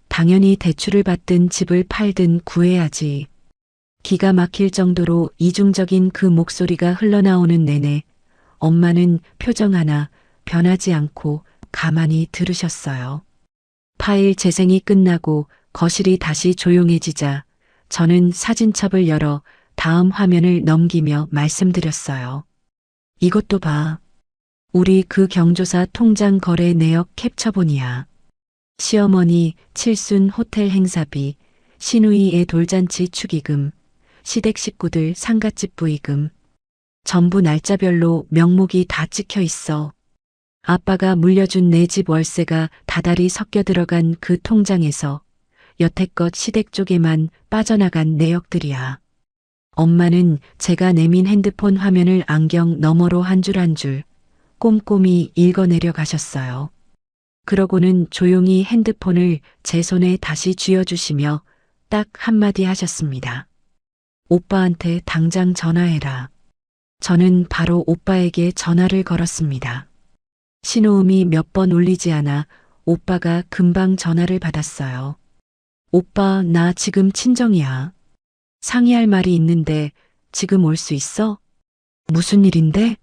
당연히 대출을 받든 집을 팔든 구해야지. 기가 막힐 정도로 이중적인 그 목소리가 흘러나오는 내내 엄마는 표정 하나 변하지 않고 가만히 들으셨어요. 파일 재생이 끝나고 거실이 다시 조용해지자 저는 사진첩을 열어 다음 화면을 넘기며 말씀드렸어요. 이것도 봐. 우리 그 경조사 통장 거래 내역 캡처본이야. 시어머니 칠순 호텔 행사비, 시누이의 돌잔치 축의금, 시댁 식구들 상갓집 부의금. 전부 날짜별로 명목이 다 찍혀 있어. 아빠가 물려준 내 집 월세가 다달이 섞여 들어간 그 통장에서 여태껏 시댁 쪽에만 빠져나간 내역들이야. 엄마는 제가 내민 핸드폰 화면을 안경 너머로 한 줄 한 줄 꼼꼼히 읽어내려 가셨어요. 그러고는 조용히 핸드폰을 제 손에 다시 쥐어주시며 딱 한마디 하셨습니다. 오빠한테 당장 전화해라. 저는 바로 오빠에게 전화를 걸었습니다. 신호음이 몇 번 울리지 않아 오빠가 금방 전화를 받았어요. 오빠, 나 지금 친정이야. 상의할 말이 있는데 지금 올 수 있어? 무슨 일인데?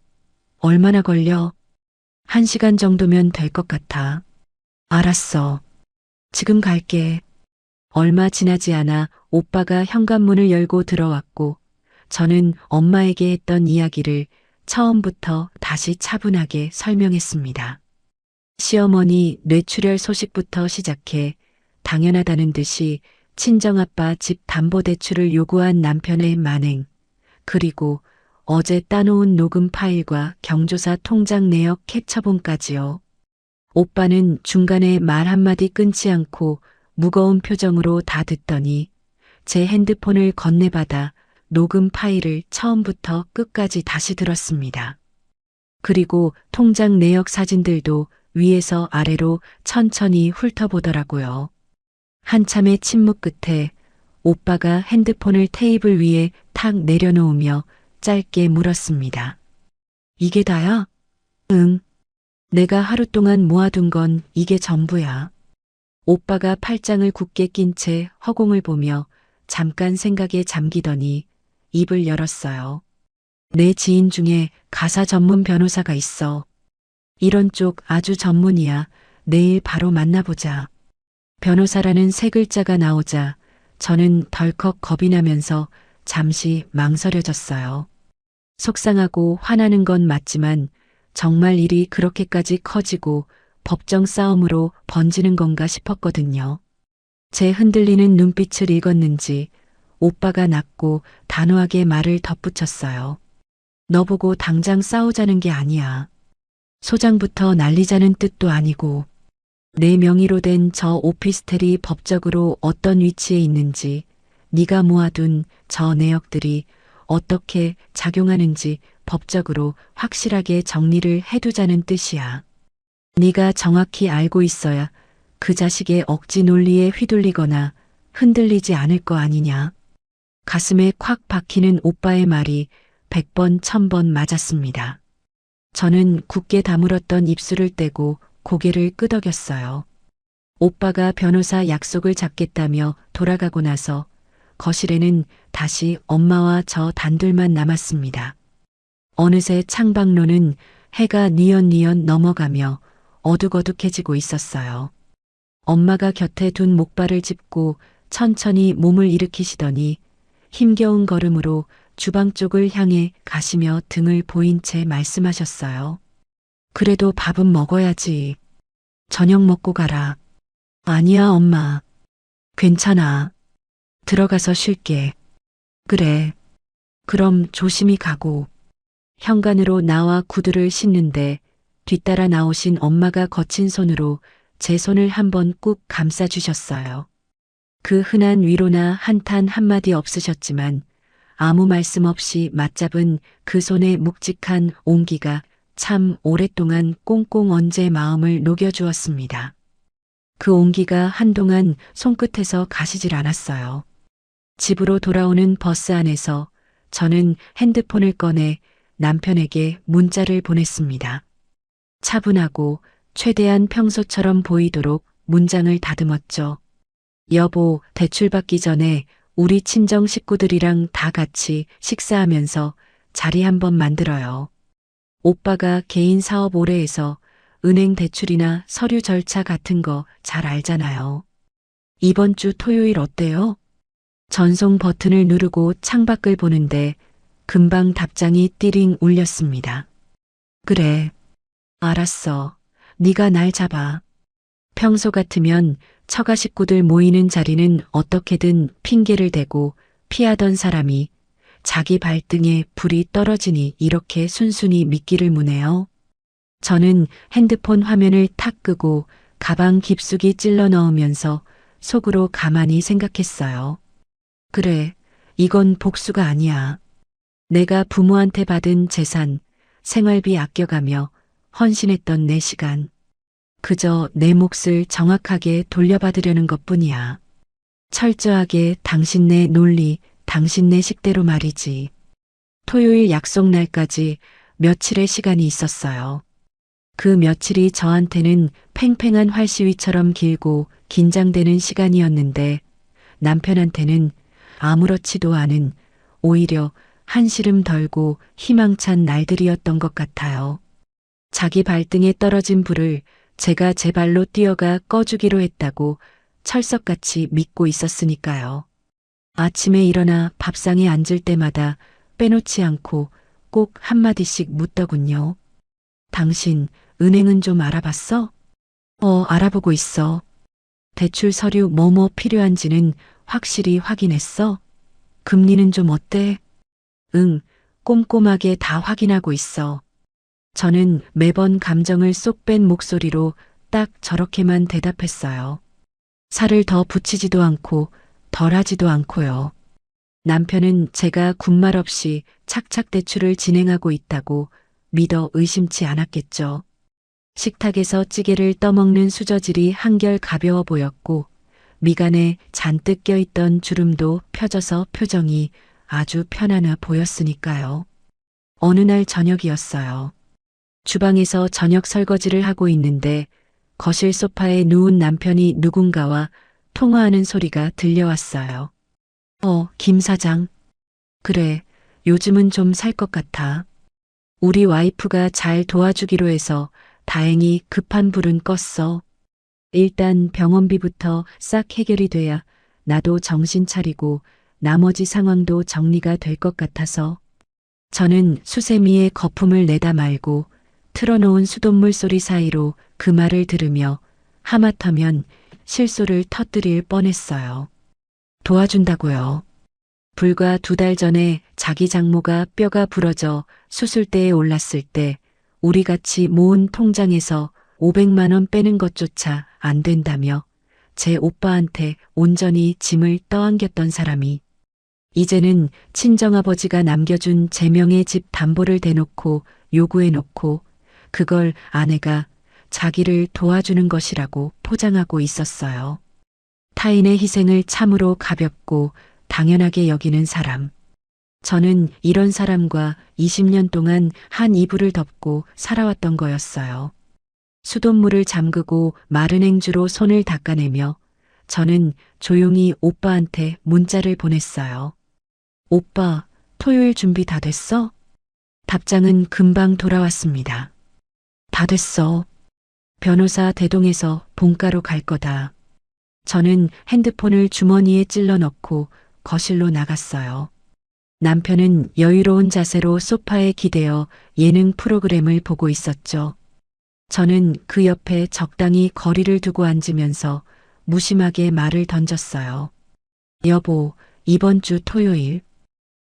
얼마나 걸려? 1시간 정도면 될 것 같아. 알았어. 지금 갈게. 얼마 지나지 않아 오빠가 현관문을 열고 들어왔고 저는 엄마에게 했던 이야기를 처음부터 다시 차분하게 설명했습니다. 시어머니 뇌출혈 소식부터 시작해 당연하다는 듯이 친정아빠 집 담보대출을 요구한 남편의 만행, 그리고 어제 따놓은 녹음 파일과 경조사 통장 내역 캡처본까지요. 오빠는 중간에 말 한마디 끊지 않고 무거운 표정으로 다 듣더니 제 핸드폰을 건네받아 녹음 파일을 처음부터 끝까지 다시 들었습니다. 그리고 통장 내역 사진들도 위에서 아래로 천천히 훑어보더라고요. 한참의 침묵 끝에 오빠가 핸드폰을 테이블 위에 탁 내려놓으며 짧게 물었습니다. 이게 다야? 응. 내가 하루 동안 모아둔 건 이게 전부야. 오빠가 팔짱을 굳게 낀 채 허공을 보며 잠깐 생각에 잠기더니 입을 열었어요. 내 지인 중에 가사 전문 변호사가 있어. 이런 쪽 아주 전문이야. 내일 바로 만나보자. 변호사라는 세 글자가 나오자 저는 덜컥 겁이 나면서 잠시 망설여졌어요. 속상하고 화나는 건 맞지만 정말 일이 그렇게까지 커지고 법정 싸움으로 번지는 건가 싶었거든요. 제 흔들리는 눈빛을 읽었는지 오빠가 낮고 단호하게 말을 덧붙였어요. 너 보고 당장 싸우자는 게 아니야. 소장부터 날리자는 뜻도 아니고 내 명의로 된 저 오피스텔이 법적으로 어떤 위치에 있는지 네가 모아둔 저 내역들이 어떻게 작용하는지 법적으로 확실하게 정리를 해두자는 뜻이야. 네가 정확히 알고 있어야 그 자식의 억지 논리에 휘둘리거나 흔들리지 않을 거 아니냐. 가슴에 콱 박히는 오빠의 말이 100번 1000번 맞았습니다. 저는 굳게 다물었던 입술을 떼고 고개를 끄덕였어요. 오빠가 변호사 약속을 잡겠다며 돌아가고 나서 거실에는 다시 엄마와 저 단둘만 남았습니다. 어느새 창밖로는 해가 뉘엿뉘엿 넘어가며 어둑어둑해지고 있었어요. 엄마가 곁에 둔 목발을 짚고 천천히 몸을 일으키시더니 힘겨운 걸음으로 주방 쪽을 향해 가시며 등을 보인 채 말씀하셨어요. 그래도 밥은 먹어야지. 저녁 먹고 가라. 아니야, 엄마. 괜찮아. 들어가서 쉴게. 그래. 그럼 조심히 가고. 현관으로 나와 구두를 신는데 뒤따라 나오신 엄마가 거친 손으로 제 손을 한번 꾹 감싸주셨어요. 그 흔한 위로나 한탄 한마디 없으셨지만 아무 말씀 없이 맞잡은 그 손의 묵직한 온기가 참 오랫동안 꽁꽁 언 제 마음을 녹여주었습니다. 그 온기가 한동안 손끝에서 가시질 않았어요. 집으로 돌아오는 버스 안에서 저는 핸드폰을 꺼내 남편에게 문자를 보냈습니다. 차분하고 최대한 평소처럼 보이도록 문장을 다듬었죠. 여보, 대출받기 전에 우리 친정 식구들이랑 다 같이 식사하면서 자리 한번 만들어요. 오빠가 개인 사업 오래 해서 은행 대출이나 서류 절차 같은 거 잘 알잖아요. 이번 주 토요일 어때요? 전송 버튼을 누르고 창밖을 보는데 금방 답장이 띠링 울렸습니다. 그래. 알았어. 네가 날 잡아. 평소 같으면 처가 식구들 모이는 자리는 어떻게든 핑계를 대고 피하던 사람이 자기 발등에 불이 떨어지니 이렇게 순순히 미끼를 무네요. 저는 핸드폰 화면을 탁 끄고 가방 깊숙이 찔러 넣으면서 속으로 가만히 생각했어요. 그래, 이건 복수가 아니야. 내가 부모한테 받은 재산, 생활비 아껴가며 헌신했던 내 시간. 그저 내 몫을 정확하게 돌려받으려는 것뿐이야. 철저하게 당신네 논리, 당신네 식대로 말이지. 토요일 약속 날까지 며칠의 시간이 있었어요. 그 며칠이 저한테는 팽팽한 활시위처럼 길고 긴장되는 시간이었는데 남편한테는 아무렇지도 않은 오히려 한시름 덜고 희망찬 날들이었던 것 같아요. 자기 발등에 떨어진 불을 제가 제 발로 뛰어가 꺼주기로 했다고 철석같이 믿고 있었으니까요. 아침에 일어나 밥상에 앉을 때마다 빼놓지 않고 꼭 한마디씩 묻더군요. 당신 은행은 좀 알아봤어? 알아보고 있어. 대출 서류 뭐뭐 필요한지는 확실히 확인했어? 금리는 좀 어때? 응, 꼼꼼하게 다 확인하고 있어. 저는 매번 감정을 쏙 뺀 목소리로 딱 저렇게만 대답했어요. 살을 더 붙이지도 않고 덜하지도 않고요. 남편은 제가 군말 없이 착착 대출을 진행하고 있다고 믿어 의심치 않았겠죠. 식탁에서 찌개를 떠먹는 수저질이 한결 가벼워 보였고 미간에 잔뜩 껴있던 주름도 펴져서 표정이 아주 편안해 보였으니까요. 어느 날 저녁이었어요. 주방에서 저녁 설거지를 하고 있는데 거실 소파에 누운 남편이 누군가와 통화하는 소리가 들려왔어요. 김 사장. 그래, 요즘은 좀 살 것 같아. 우리 와이프가 잘 도와주기로 해서 다행히 급한 불은 껐어. 일단 병원비부터 싹 해결이 돼야 나도 정신 차리고 나머지 상황도 정리가 될 것 같아서. 저는 수세미에 거품을 내다 말고 틀어놓은 수돗물 소리 사이로 그 말을 들으며 하마터면 실소를 터뜨릴 뻔했어요. 도와준다고요. 불과 2달 전에 자기 장모가 뼈가 부러져 수술대에 올랐을 때 우리 같이 모은 통장에서 500만 원 빼는 것조차 안 된다며 제 오빠한테 온전히 짐을 떠안겼던 사람이 이제는 친정아버지가 남겨준 제 명의 집 담보를 대놓고 요구해놓고 그걸 아내가 자기를 도와주는 것이라고 포장하고 있었어요. 타인의 희생을 참으로 가볍고 당연하게 여기는 사람. 저는 이런 사람과 20년 동안 한 이불을 덮고 살아왔던 거였어요. 수돗물을 잠그고 마른 행주로 손을 닦아내며 저는 조용히 오빠한테 문자를 보냈어요. 오빠, 토요일 준비 다 됐어? 답장은 금방 돌아왔습니다. 다 됐어. 변호사 대동해서 본가로 갈 거다. 저는 핸드폰을 주머니에 찔러 넣고 거실로 나갔어요. 남편은 여유로운 자세로 소파에 기대어 예능 프로그램을 보고 있었죠. 저는 그 옆에 적당히 거리를 두고 앉으면서 무심하게 말을 던졌어요. 여보, 이번 주 토요일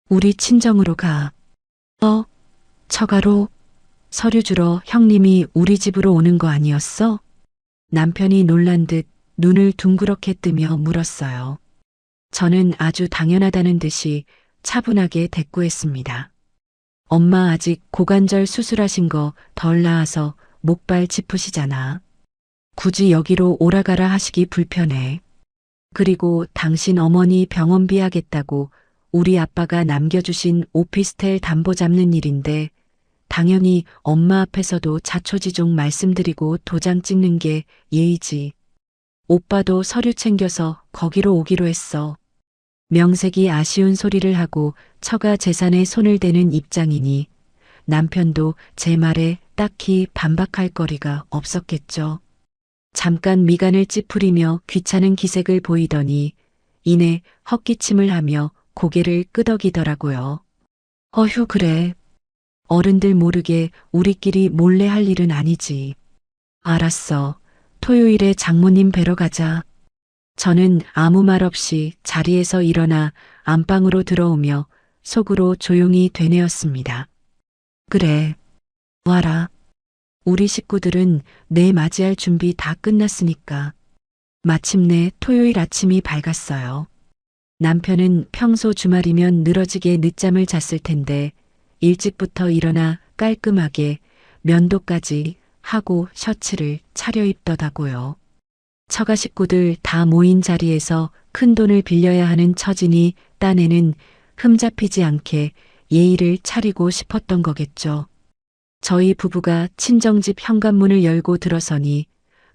우리 친정으로 가. 처가로? 서류 주러 형님이 우리 집으로 오는 거 아니었어? 남편이 놀란 듯 눈을 둥그렇게 뜨며 물었어요. 저는 아주 당연하다는 듯이 차분하게 대꾸했습니다. 엄마 아직 고관절 수술하신 거 덜 나아서 목발 짚으시잖아. 굳이 여기로 오라가라 하시기 불편해. 그리고 당신 어머니 병원비 하겠다고 우리 아빠가 남겨주신 오피스텔 담보 잡는 일인데 당연히 엄마 앞에서도 자초지종 말씀드리고 도장 찍는 게 예의지. 오빠도 서류 챙겨서 거기로 오기로 했어. 명색이 아쉬운 소리를 하고 처가 재산에 손을 대는 입장이니 남편도 제 말에 딱히 반박할 거리가 없었겠죠. 잠깐 미간을 찌푸리며 귀찮은 기색을 보이더니 이내 헛기침을 하며 고개를 끄덕이더라고요. 어휴 그래. 어른들 모르게 우리끼리 몰래 할 일은 아니지. 알았어. 토요일에 장모님 뵈러 가자. 저는 아무 말 없이 자리에서 일어나 안방으로 들어오며 속으로 조용히 되뇌었습니다. 그래. 와라. 우리 식구들은 내 맞이할 준비 다 끝났으니까. 마침내 토요일 아침이 밝았어요. 남편은 평소 주말이면 늘어지게 늦잠을 잤을 텐데 일찍부터 일어나 깔끔하게 면도까지 하고 셔츠를 차려입더라고요. 처가 식구들 다 모인 자리에서 큰돈을 빌려야 하는 처지니 딴에는 흠잡히지 않게 예의를 차리고 싶었던 거겠죠. 저희 부부가 친정집 현관문을 열고 들어서니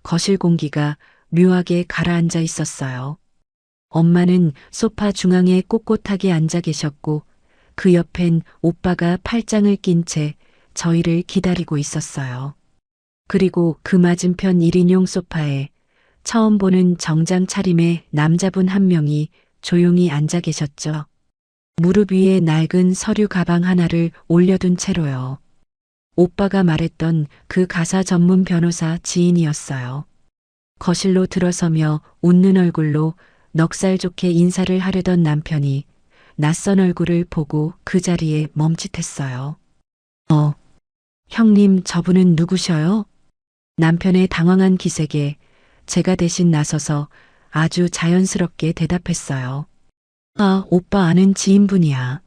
거실 공기가 묘하게 가라앉아 있었어요. 엄마는 소파 중앙에 꼿꼿하게 앉아 계셨고 그 옆엔 오빠가 팔짱을 낀 채 저희를 기다리고 있었어요. 그리고 그 맞은편 1인용 소파에 처음 보는 정장 차림의 남자분 한 명이 조용히 앉아 계셨죠. 무릎 위에 낡은 서류 가방 하나를 올려둔 채로요. 오빠가 말했던 그 가사 전문 변호사 지인이었어요. 거실로 들어서며 웃는 얼굴로 넉살 좋게 인사를 하려던 남편이 낯선 얼굴을 보고 그 자리에 멈칫했어요. 형님 저분은 누구셔요? 남편의 당황한 기색에 제가 대신 나서서 아주 자연스럽게 대답했어요. 오빠 아는 지인분이야.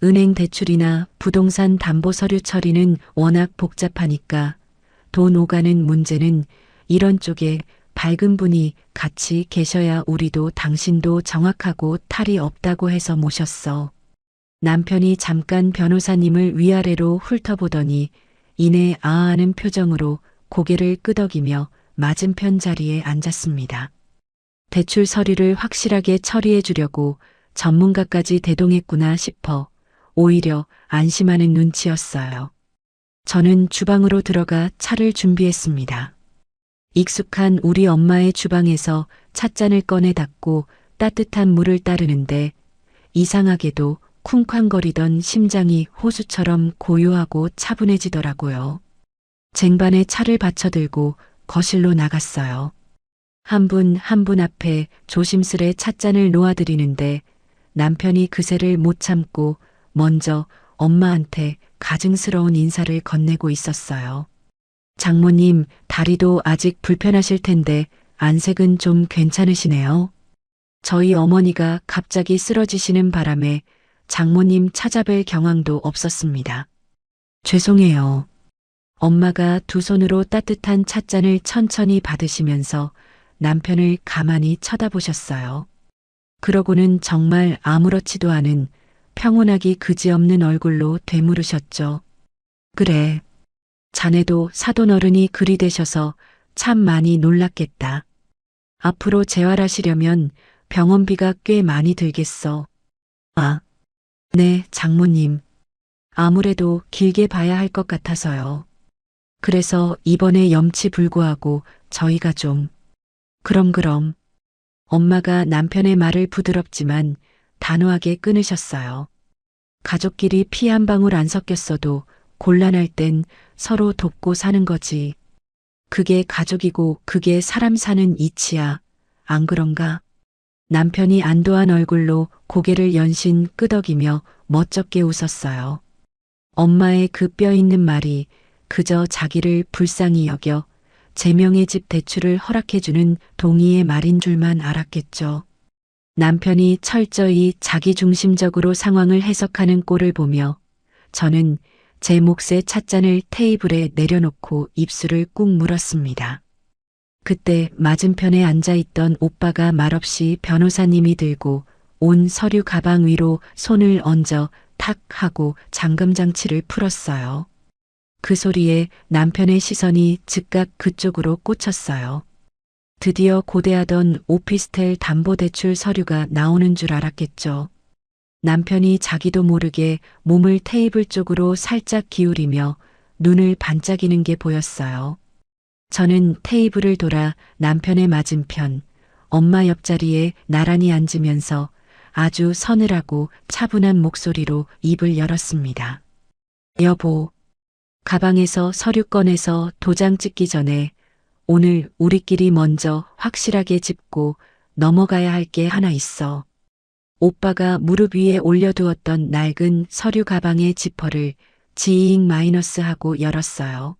은행 대출이나 부동산 담보 서류 처리는 워낙 복잡하니까 돈 오가는 문제는 이런 쪽에 밝은 분이 같이 계셔야 우리도 당신도 정확하고 탈이 없다고 해서 모셨어. 남편이 잠깐 변호사님을 위아래로 훑어보더니 이내 아아하는 표정으로 고개를 끄덕이며 맞은편 자리에 앉았습니다. 대출 서류를 확실하게 처리해 주려고 전문가까지 대동했구나 싶어 오히려 안심하는 눈치였어요. 저는 주방으로 들어가 차를 준비했습니다. 익숙한 우리 엄마의 주방에서 찻잔을 꺼내 닫고 따뜻한 물을 따르는데 이상하게도 쿵쾅거리던 심장이 호수처럼 고요하고 차분해지더라고요. 쟁반에 차를 받쳐들고 거실로 나갔어요. 한 분 한 분 앞에 조심스레 찻잔을 놓아드리는데 남편이 그새를 못 참고 먼저 엄마한테 가증스러운 인사를 건네고 있었어요. 장모님, 다리도 아직 불편하실 텐데 안색은 좀 괜찮으시네요. 저희 어머니가 갑자기 쓰러지시는 바람에 장모님 찾아뵐 경황도 없었습니다. 죄송해요. 엄마가 두 손으로 따뜻한 찻잔을 천천히 받으시면서 남편을 가만히 쳐다보셨어요. 그러고는 정말 아무렇지도 않은 평온하기 그지없는 얼굴로 되물으셨죠. 그래. 자네도 사돈어른이 그리 되셔서 참 많이 놀랐겠다. 앞으로 재활하시려면 병원비가 꽤 많이 들겠어. 아, 네, 장모님. 아무래도 길게 봐야 할 것 같아서요. 그래서 이번에 염치 불구하고 저희가 좀. 그럼. 엄마가 남편의 말을 부드럽지만 단호하게 끊으셨어요. 가족끼리 피 한 방울 안 섞였어도 곤란할 땐 서로 돕고 사는 거지. 그게 가족이고 그게 사람 사는 이치야. 안 그런가? 남편이 안도한 얼굴로 고개를 연신 끄덕이며 멋쩍게 웃었어요. 엄마의 그 뼈 있는 말이 그저 자기를 불쌍히 여겨 제명의 집 대출을 허락해주는 동의의 말인 줄만 알았겠죠. 남편이 철저히 자기중심적으로 상황을 해석하는 꼴을 보며 저는 제 몫의 찻잔을 테이블에 내려놓고 입술을 꾹 물었습니다. 그때 맞은편에 앉아있던 오빠가 말없이 변호사님이 들고 온 서류 가방 위로 손을 얹어 탁 하고 잠금장치를 풀었어요. 그 소리에 남편의 시선이 즉각 그쪽으로 꽂혔어요. 드디어 고대하던 오피스텔 담보대출 서류가 나오는 줄 알았겠죠. 남편이 자기도 모르게 몸을 테이블 쪽으로 살짝 기울이며 눈을 반짝이는 게 보였어요. 저는 테이블을 돌아 남편의 맞은편, 엄마 옆자리에 나란히 앉으면서 아주 서늘하고 차분한 목소리로 입을 열었습니다. 여보, 가방에서 서류 꺼내서 도장 찍기 전에 오늘 우리끼리 먼저 확실하게 짚고 넘어가야 할 게 하나 있어. 오빠가 무릎 위에 올려두었던 낡은 서류 가방의 지퍼를 지잉 마이너스 하고 열었어요.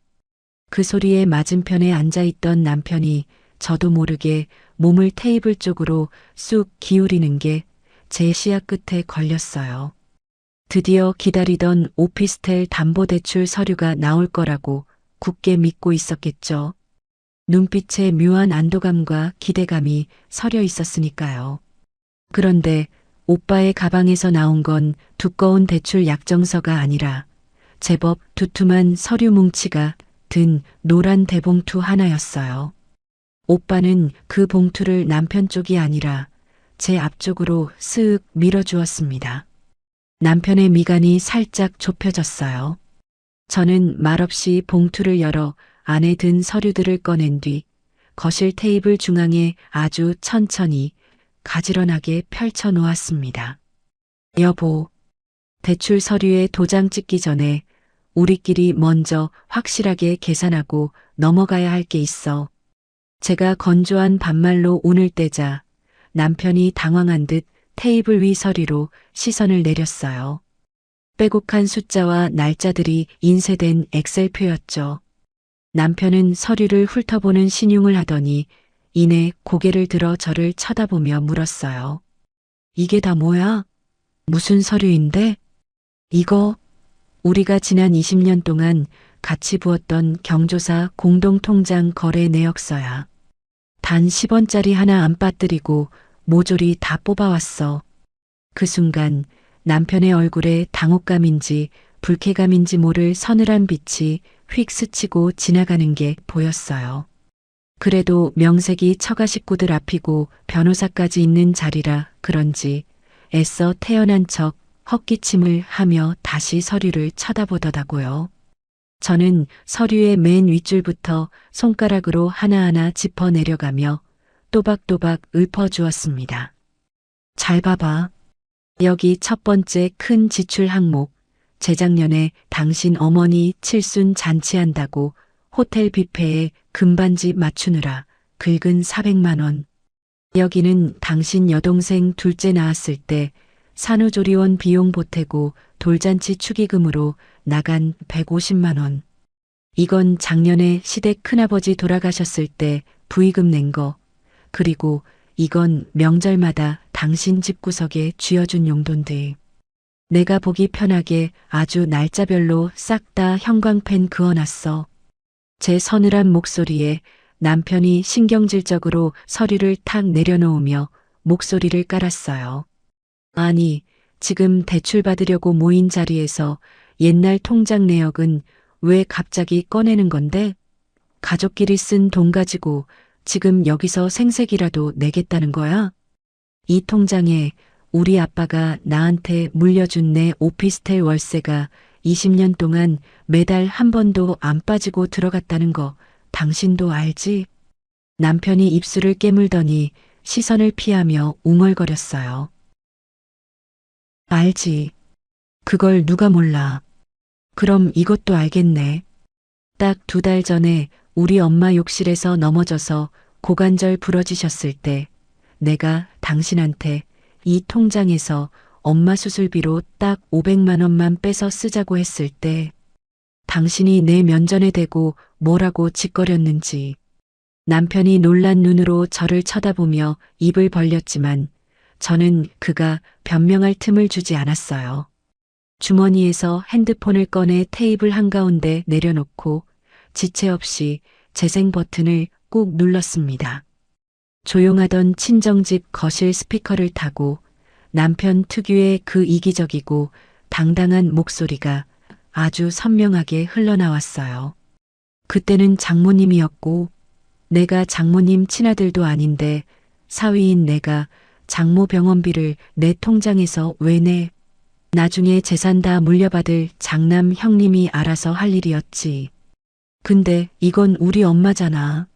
그 소리에 맞은편에 앉아있던 남편이 저도 모르게 몸을 테이블 쪽으로 쑥 기울이는 게 제 시야 끝에 걸렸어요. 드디어 기다리던 오피스텔 담보대출 서류가 나올 거라고 굳게 믿고 있었겠죠. 눈빛에 묘한 안도감과 기대감이 서려 있었으니까요. 그런데 오빠의 가방에서 나온 건 두꺼운 대출 약정서가 아니라 제법 두툼한 서류 뭉치가 든 노란 대봉투 하나였어요. 오빠는 그 봉투를 남편 쪽이 아니라 제 앞쪽으로 쓱 밀어주었습니다. 남편의 미간이 살짝 좁혀졌어요. 저는 말없이 봉투를 열어 안에 든 서류들을 꺼낸 뒤 거실 테이블 중앙에 아주 천천히 가지런하게 펼쳐 놓았습니다. 여보, 대출 서류에 도장 찍기 전에 우리끼리 먼저 확실하게 계산하고 넘어가야 할 게 있어. 제가 건조한 반말로 운을 떼자 남편이 당황한 듯 테이블 위 서류로 시선을 내렸어요. 빼곡한 숫자와 날짜들이 인쇄된 엑셀표였죠. 남편은 서류를 훑어보는 신용을 하더니 이내 고개를 들어 저를 쳐다보며 물었어요. 이게 다 뭐야? 무슨 서류인데? 이거 우리가 지난 20년 동안 같이 부었던 경조사 공동통장 거래 내역서야. 단 10원짜리 하나 안 빠뜨리고 모조리 다 뽑아왔어. 그 순간 남편의 얼굴에 당혹감인지 불쾌감인지 모를 서늘한 빛이 휙 스치고 지나가는 게 보였어요. 그래도 명색이 처가 식구들 앞이고 변호사까지 있는 자리라 그런지 애써 태연한 척 헛기침을 하며 다시 서류를 쳐다보더라고요. 저는 서류의 맨 윗줄부터 손가락으로 하나하나 짚어 내려가며 또박또박 읊어주었습니다. 잘 봐봐. 여기 첫 번째 큰 지출 항목. 재작년에 당신 어머니 칠순 잔치한다고 호텔 뷔페에 금반지 맞추느라 긁은 400만 원. 여기는 당신 여동생 둘째 낳았을 때 산후조리원 비용 보태고 돌잔치 축의금으로 나간 150만 원. 이건 작년에 시댁 큰아버지 돌아가셨을 때 부의금 낸 거. 그리고 이건 명절마다 당신 집구석에 쥐어준 용돈들. 내가 보기 편하게 아주 날짜별로 싹 다 형광펜 그어놨어. 제 서늘한 목소리에 남편이 신경질적으로 서류를 탁 내려놓으며 목소리를 깔았어요. 아니, 지금 대출 받으려고 모인 자리에서 옛날 통장 내역은 왜 갑자기 꺼내는 건데? 가족끼리 쓴 돈 가지고 지금 여기서 생색이라도 내겠다는 거야? 이 통장에 우리 아빠가 나한테 물려준 내 오피스텔 월세가 20년 동안 매달 한 번도 안 빠지고 들어갔다는 거 당신도 알지? 남편이 입술을 깨물더니 시선을 피하며 웅얼거렸어요. 알지. 그걸 누가 몰라. 그럼 이것도 알겠네. 딱 2달 전에 우리 엄마 욕실에서 넘어져서 고관절 부러지셨을 때 내가 당신한테 이 통장에서 엄마 수술비로 딱 500만 원만 빼서 쓰자고 했을 때 당신이 내 면전에 대고 뭐라고 짓거렸는지. 남편이 놀란 눈으로 저를 쳐다보며 입을 벌렸지만 저는 그가 변명할 틈을 주지 않았어요. 주머니에서 핸드폰을 꺼내 테이블 한가운데 내려놓고 지체 없이 재생 버튼을 꾹 눌렀습니다. 조용하던 친정집 거실 스피커를 타고 남편 특유의 그 이기적이고 당당한 목소리가 아주 선명하게 흘러나왔어요. 그때는 장모님이었고 내가 장모님 친아들도 아닌데 사위인 내가 장모 병원비를 내 통장에서 왜 내? 나중에 재산 다 물려받을 장남 형님이 알아서 할 일이었지. 근데 이건 우리 엄마잖아.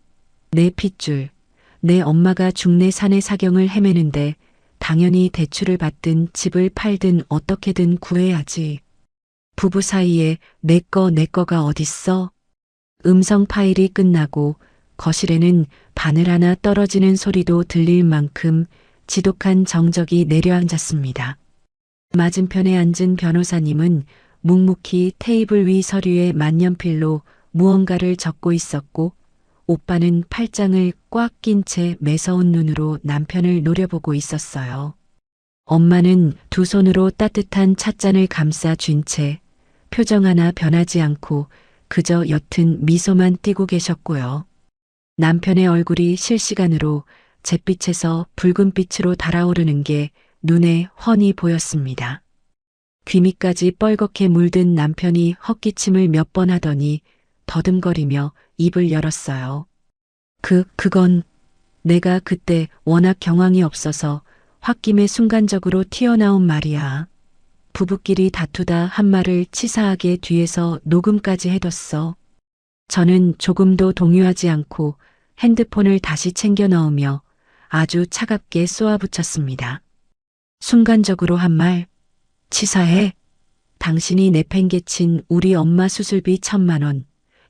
내 핏줄. 내 엄마가 중내 산의 사경을 헤매는데 당연히 대출을 받든 집을 팔든 어떻게든 구해야지. 부부 사이에 내 거가 어딨어? 음성 파일이 끝나고 거실에는 바늘 하나 떨어지는 소리도 들릴 만큼 지독한 정적이 내려앉았습니다. 맞은편에 앉은 변호사님은 묵묵히 테이블 위 서류에 만년필로 무언가를 적고 있었고 오빠는 팔짱을 꽉 낀 채 매서운 눈으로 남편을 노려보고 있었어요. 엄마는 두 손으로 따뜻한 찻잔을 감싸 쥔 채 표정 하나 변하지 않고 그저 옅은 미소만 띠고 계셨고요. 남편의 얼굴이 실시간으로 잿빛에서 붉은빛으로 달아오르는 게 눈에 훤히 보였습니다. 귀밑까지 뻘겋게 물든 남편이 헛기침을 몇 번 하더니 더듬거리며 입을 열었어요. 그건 내가 그때 워낙 경황이 없어서 홧김에 순간적으로 튀어나온 말이야. 부부끼리 다투다 한 말을 치사하게 뒤에서 녹음까지 해뒀어. 저는 조금도 동요하지 않고 핸드폰을 다시 챙겨 넣으며 아주 차갑게 쏘아붙였습니다. 순간적으로 한 말, 치사해. 당신이 내팽개친 우리 엄마 수술비 1,000만 원,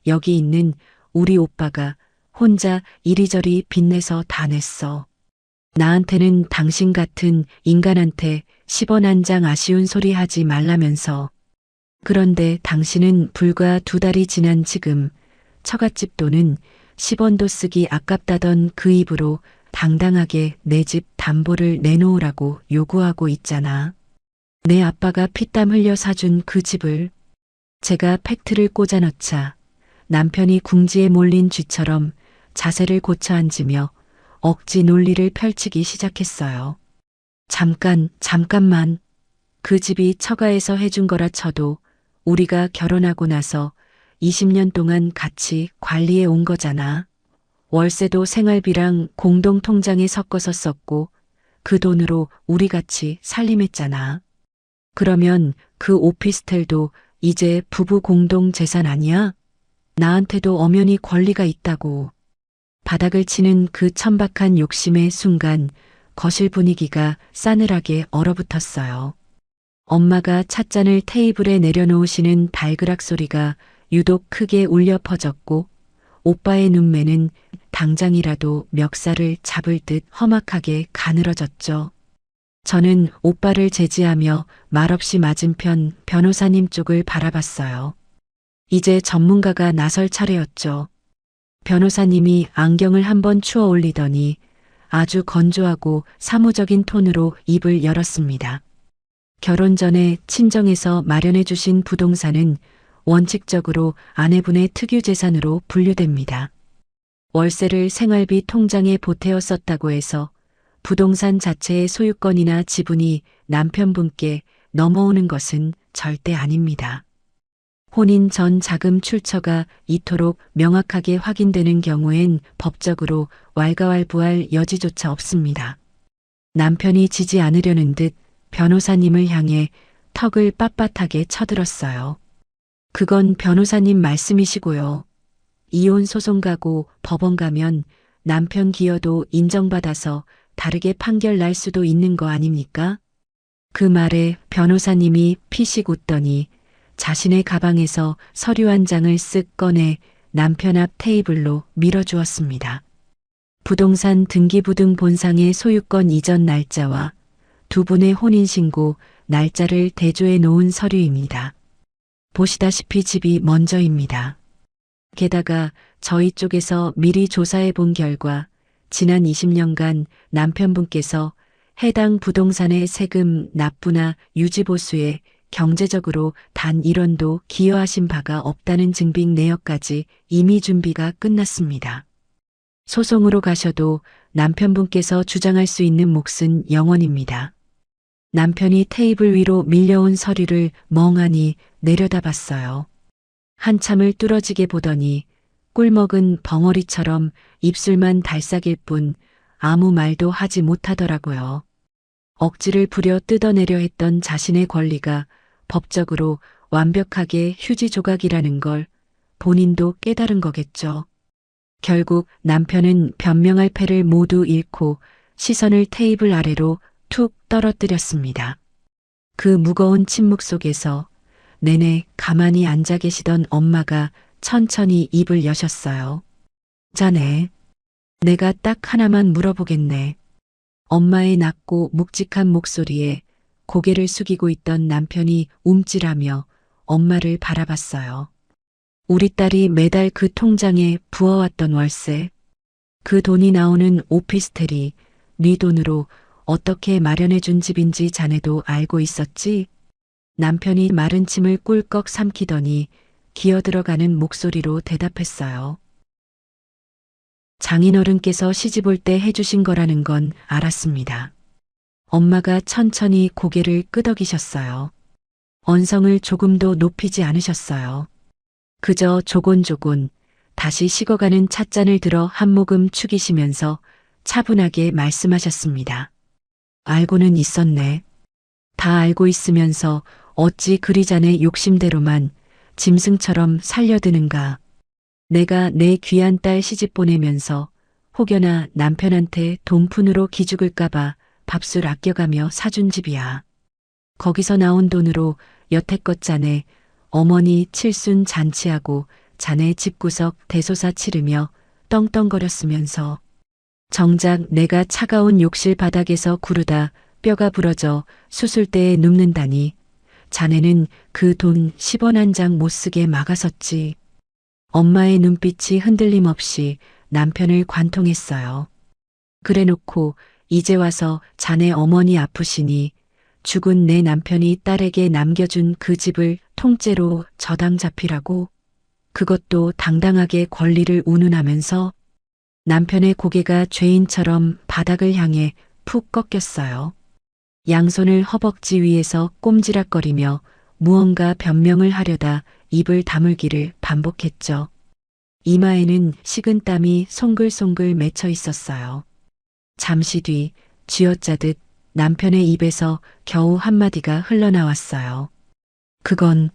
여기 있는 우리 오빠가 혼자 이리저리 빚내서 다 냈어. 나한테는 당신 같은 인간한테 10원 한 장 아쉬운 소리 하지 말라면서. 그런데 당신은 불과 2달이 지난 지금 처갓집 돈은 10원도 쓰기 아깝다던 그 입으로 당당하게 내 집 담보를 내놓으라고 요구하고 있잖아. 내 아빠가 피땀 흘려 사준 그 집을. 제가 팩트를 꽂아 넣자 남편이 궁지에 몰린 쥐처럼 자세를 고쳐 앉으며 억지 논리를 펼치기 시작했어요. 잠깐만. 그 집이 처가에서 해준 거라 쳐도 우리가 결혼하고 나서 20년 동안 같이 관리해 온 거잖아. 월세도 생활비랑 공동통장에 섞어서 썼고 그 돈으로 우리 같이 살림했잖아. 그러면 그 오피스텔도 이제 부부 공동 재산 아니야? 나한테도 엄연히 권리가 있다고. 바닥을 치는 그 천박한 욕심의 순간 거실 분위기가 싸늘하게 얼어붙었어요. 엄마가 찻잔을 테이블에 내려놓으시는 발그락 소리가 유독 크게 울려 퍼졌고 오빠의 눈매는 당장이라도 멱살을 잡을 듯 험악하게 가늘어졌죠. 저는 오빠를 제지하며 말없이 맞은편 변호사님 쪽을 바라봤어요. 이제 전문가가 나설 차례였죠. 변호사님이 안경을 한번 추어 올리더니 아주 건조하고 사무적인 톤으로 입을 열었습니다. 결혼 전에 친정에서 마련해 주신 부동산은 원칙적으로 아내분의 특유 재산으로 분류됩니다. 월세를 생활비 통장에 보태어 썼다고 해서 부동산 자체의 소유권이나 지분이 남편분께 넘어오는 것은 절대 아닙니다. 혼인 전 자금 출처가 이토록 명확하게 확인되는 경우엔 법적으로 왈가왈부할 여지조차 없습니다. 남편이 지지 않으려는 듯 변호사님을 향해 턱을 빳빳하게 쳐들었어요. 그건 변호사님 말씀이시고요. 이혼 소송 가고 법원 가면 남편 기여도 인정받아서 다르게 판결 날 수도 있는 거 아닙니까? 그 말에 변호사님이 피식 웃더니 자신의 가방에서 서류 한 장을 쓱 꺼내 남편 앞 테이블로 밀어주었습니다. 부동산 등기부등 본상의 소유권 이전 날짜와 두 분의 혼인신고 날짜를 대조해 놓은 서류입니다. 보시다시피 집이 먼저입니다. 게다가 저희 쪽에서 미리 조사해 본 결과 지난 20년간 남편분께서 해당 부동산의 세금 납부나 유지보수에 경제적으로 단 1원도 기여하신 바가 없다는 증빙 내역까지 이미 준비가 끝났습니다. 소송으로 가셔도 남편분께서 주장할 수 있는 몫은 0원입니다. 남편이 테이블 위로 밀려온 서류를 멍하니 내려다봤어요. 한참을 뚫어지게 보더니 꿀먹은 벙어리처럼 입술만 달싹일 뿐 아무 말도 하지 못하더라고요. 억지를 부려 뜯어내려 했던 자신의 권리가 법적으로 완벽하게 휴지 조각이라는 걸 본인도 깨달은 거겠죠. 결국 남편은 변명할 패를 모두 잃고 시선을 테이블 아래로 툭 떨어뜨렸습니다. 그 무거운 침묵 속에서 내내 가만히 앉아 계시던 엄마가 천천히 입을 여셨어요. 자네, 내가 딱 하나만 물어보겠네. 엄마의 낮고 묵직한 목소리에 고개를 숙이고 있던 남편이 움찔하며 엄마를 바라봤어요. 우리 딸이 매달 그 통장에 부어왔던 월세, 그 돈이 나오는 오피스텔이 네 돈으로 어떻게 마련해준 집인지 자네도 알고 있었지? 남편이 마른 침을 꿀꺽 삼키더니 기어들어가는 목소리로 대답했어요. 장인어른께서 시집 올 때 해주신 거라는 건 알았습니다. 엄마가 천천히 고개를 끄덕이셨어요. 언성을 조금도 높이지 않으셨어요. 그저 조곤조곤 다시 식어가는 찻잔을 들어 한 모금 축이시면서 차분하게 말씀하셨습니다. 알고는 있었네. 다 알고 있으면서 어찌 그리 자네 욕심대로만 짐승처럼 살려드는가. 내가 내 귀한 딸 시집 보내면서 혹여나 남편한테 돈푼으로 기죽을까봐 밥술 아껴가며 사준 집이야. 거기서 나온 돈으로 여태껏 자네 어머니 칠순 잔치하고 자네 집구석 대소사 치르며 떵떵거렸으면서 정작 내가 차가운 욕실 바닥에서 구르다 뼈가 부러져 수술대에 눕는다니 자네는 그 돈 10원 한 장 못 쓰게 막아섰지. 엄마의 눈빛이 흔들림 없이 남편을 관통했어요. 그래놓고 이제 와서 자네 어머니 아프시니 죽은 내 남편이 딸에게 남겨준 그 집을 통째로 저당 잡히라고? 그것도 당당하게 권리를 운운하면서? 남편의 고개가 죄인처럼 바닥을 향해 푹 꺾였어요. 양손을 허벅지 위에서 꼼지락거리며 무언가 변명을 하려다 입을 다물기를 반복했죠. 이마에는 식은땀이 송글송글 맺혀 있었어요. 잠시 뒤 쥐어짜듯 남편의 입에서 겨우 한마디가 흘러나왔어요. 그건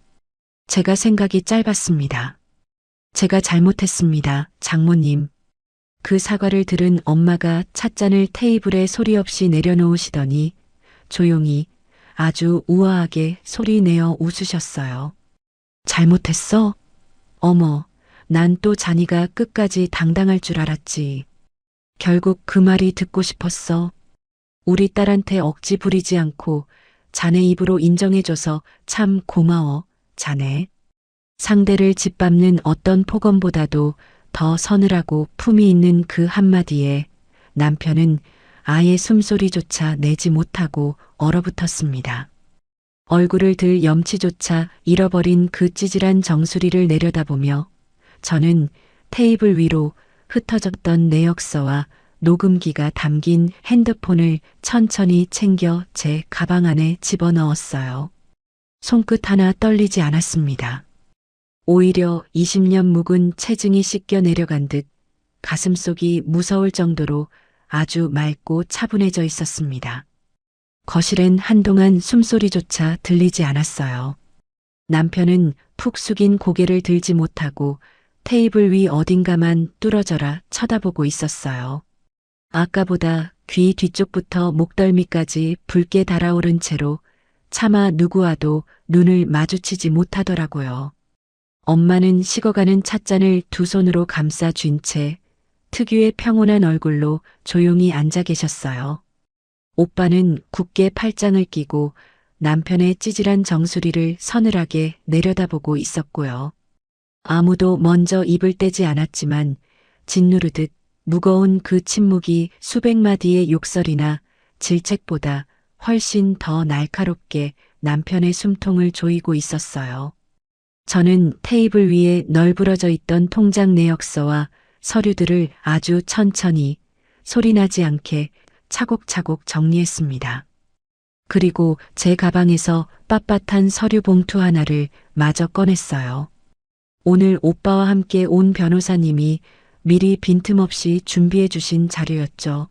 제가 생각이 짧았습니다. 제가 잘못했습니다, 장모님. 그 사과를 들은 엄마가 찻잔을 테이블에 소리 없이 내려놓으시더니 조용히 아주 우아하게 소리내어 웃으셨어요. 잘못했어? 어머, 난 또 자니가 끝까지 당당할 줄 알았지. 결국 그 말이 듣고 싶었어. 우리 딸한테 억지 부리지 않고 자네 입으로 인정해줘서 참 고마워, 자네. 상대를 짓밟는 어떤 폭언보다도 더 서늘하고 품이 있는 그 한마디에 남편은 아예 숨소리조차 내지 못하고 얼어붙었습니다. 얼굴을 들 염치조차 잃어버린 그 찌질한 정수리를 내려다보며 저는 테이블 위로 흩어졌던 내역서와 녹음기가 담긴 핸드폰을 천천히 챙겨 제 가방 안에 집어넣었어요. 손끝 하나 떨리지 않았습니다. 오히려 20년 묵은 체증이 씻겨 내려간 듯 가슴속이 무서울 정도로 아주 맑고 차분해져 있었습니다. 거실엔 한동안 숨소리조차 들리지 않았어요. 남편은 푹 숙인 고개를 들지 못하고 테이블 위 어딘가만 뚫어져라 쳐다보고 있었어요. 아까보다 귀 뒤쪽부터 목덜미까지 붉게 달아오른 채로 차마 누구와도 눈을 마주치지 못하더라고요. 엄마는 식어가는 찻잔을 두 손으로 감싸 쥔 채 특유의 평온한 얼굴로 조용히 앉아 계셨어요. 오빠는 굳게 팔짱을 끼고 남편의 찌질한 정수리를 서늘하게 내려다보고 있었고요. 아무도 먼저 입을 떼지 않았지만 짓누르듯 무거운 그 침묵이 수백 마디의 욕설이나 질책보다 훨씬 더 날카롭게 남편의 숨통을 조이고 있었어요. 저는 테이블 위에 널브러져 있던 통장 내역서와 서류들을 아주 천천히 소리나지 않게 차곡차곡 정리했습니다. 그리고 제 가방에서 빳빳한 서류 봉투 하나를 마저 꺼냈어요. 오늘 오빠와 함께 온 변호사님이 미리 빈틈없이 준비해 주신 자료였죠.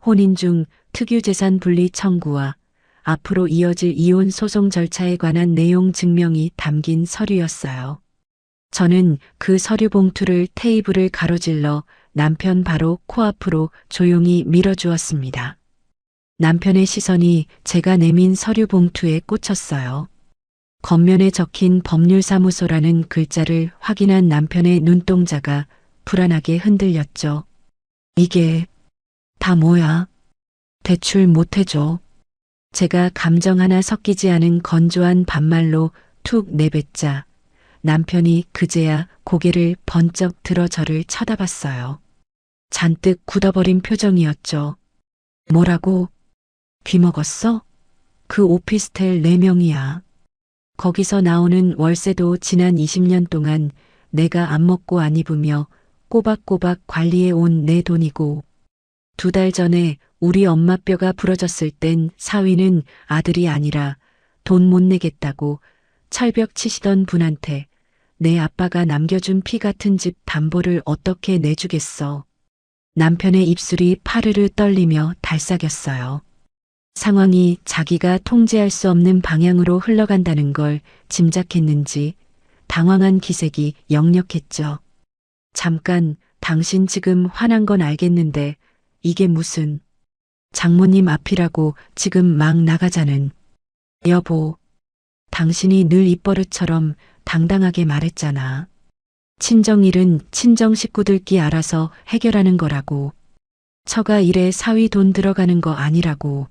혼인 중 특유재산 분리 청구와 앞으로 이어질 이혼 소송 절차에 관한 내용 증명이 담긴 서류였어요. 저는 그 서류 봉투를 테이블을 가로질러 남편 바로 코앞으로 조용히 밀어주었습니다. 남편의 시선이 제가 내민 서류 봉투에 꽂혔어요. 겉면에 적힌 법률사무소라는 글자를 확인한 남편의 눈동자가 불안하게 흔들렸죠. 이게 다 뭐야? 대출 못해줘. 제가 감정 하나 섞이지 않은 건조한 반말로 툭 내뱉자 남편이 그제야 고개를 번쩍 들어 저를 쳐다봤어요. 잔뜩 굳어버린 표정이었죠. 뭐라고? 귀먹었어? 그 오피스텔 4명이야. 거기서 나오는 월세도 지난 20년 동안 내가 안 먹고 안 입으며 꼬박꼬박 관리해 온 내 돈이고 2달 전에 우리 엄마 뼈가 부러졌을 땐 사위는 아들이 아니라 돈 못 내겠다고 철벽 치시던 분한테 내 아빠가 남겨준 피 같은 집 담보를 어떻게 내주겠어. 남편의 입술이 파르르 떨리며 달싹였어요. 상황이 자기가 통제할 수 없는 방향으로 흘러간다는 걸 짐작했는지 당황한 기색이 역력했죠. 잠깐, 당신 지금 화난 건 알겠는데 이게 무슨... 장모님 앞이라고 지금 막 나가자는. 여보, 당신이 늘 입버릇처럼 당당하게 말했잖아. 친정일은 친정 식구들끼리 알아서 해결하는 거라고. 처가 일에 사위 돈 들어가는 거 아니라고.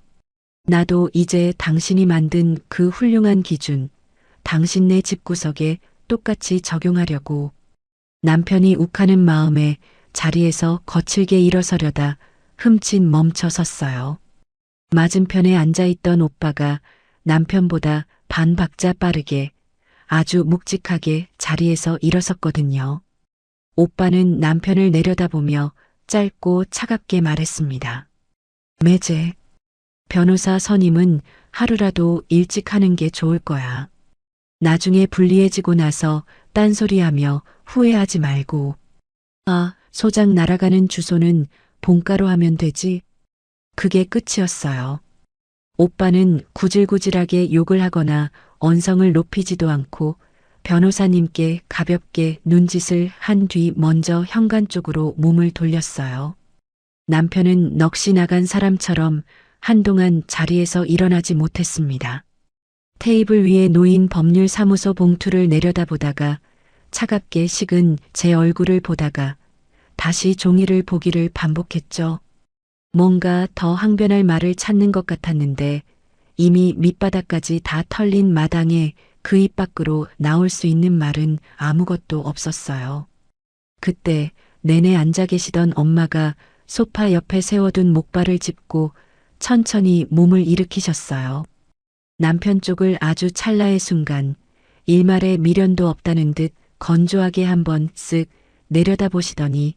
나도 이제 당신이 만든 그 훌륭한 기준, 당신네 집구석에 똑같이 적용하려고. 남편이 욱하는 마음에 자리에서 거칠게 일어서려다 흠칫 멈춰 섰어요. 맞은편에 앉아있던 오빠가 남편보다 반 박자 빠르게 아주 묵직하게 자리에서 일어섰거든요. 오빠는 남편을 내려다보며 짧고 차갑게 말했습니다. 매제. 변호사 선임은 하루라도 일찍 하는 게 좋을 거야. 나중에 불리해지고 나서 딴소리하며 후회하지 말고. 아, 소장 날아가는 주소는 본가로 하면 되지? 그게 끝이었어요. 오빠는 구질구질하게 욕을 하거나 언성을 높이지도 않고 변호사님께 가볍게 눈짓을 한 뒤 먼저 현관 쪽으로 몸을 돌렸어요. 남편은 넋이 나간 사람처럼 한동안 자리에서 일어나지 못했습니다. 테이블 위에 놓인 법률사무소 봉투를 내려다보다가 차갑게 식은 제 얼굴을 보다가 다시 종이를 보기를 반복했죠. 뭔가 더 항변할 말을 찾는 것 같았는데 이미 밑바닥까지 다 털린 마당에 그 입 밖으로 나올 수 있는 말은 아무것도 없었어요. 그때 내내 앉아 계시던 엄마가 소파 옆에 세워둔 목발을 짚고 천천히 몸을 일으키셨어요. 남편 쪽을 아주 찰나의 순간 일말의 미련도 없다는 듯 건조하게 한번 쓱 내려다보시더니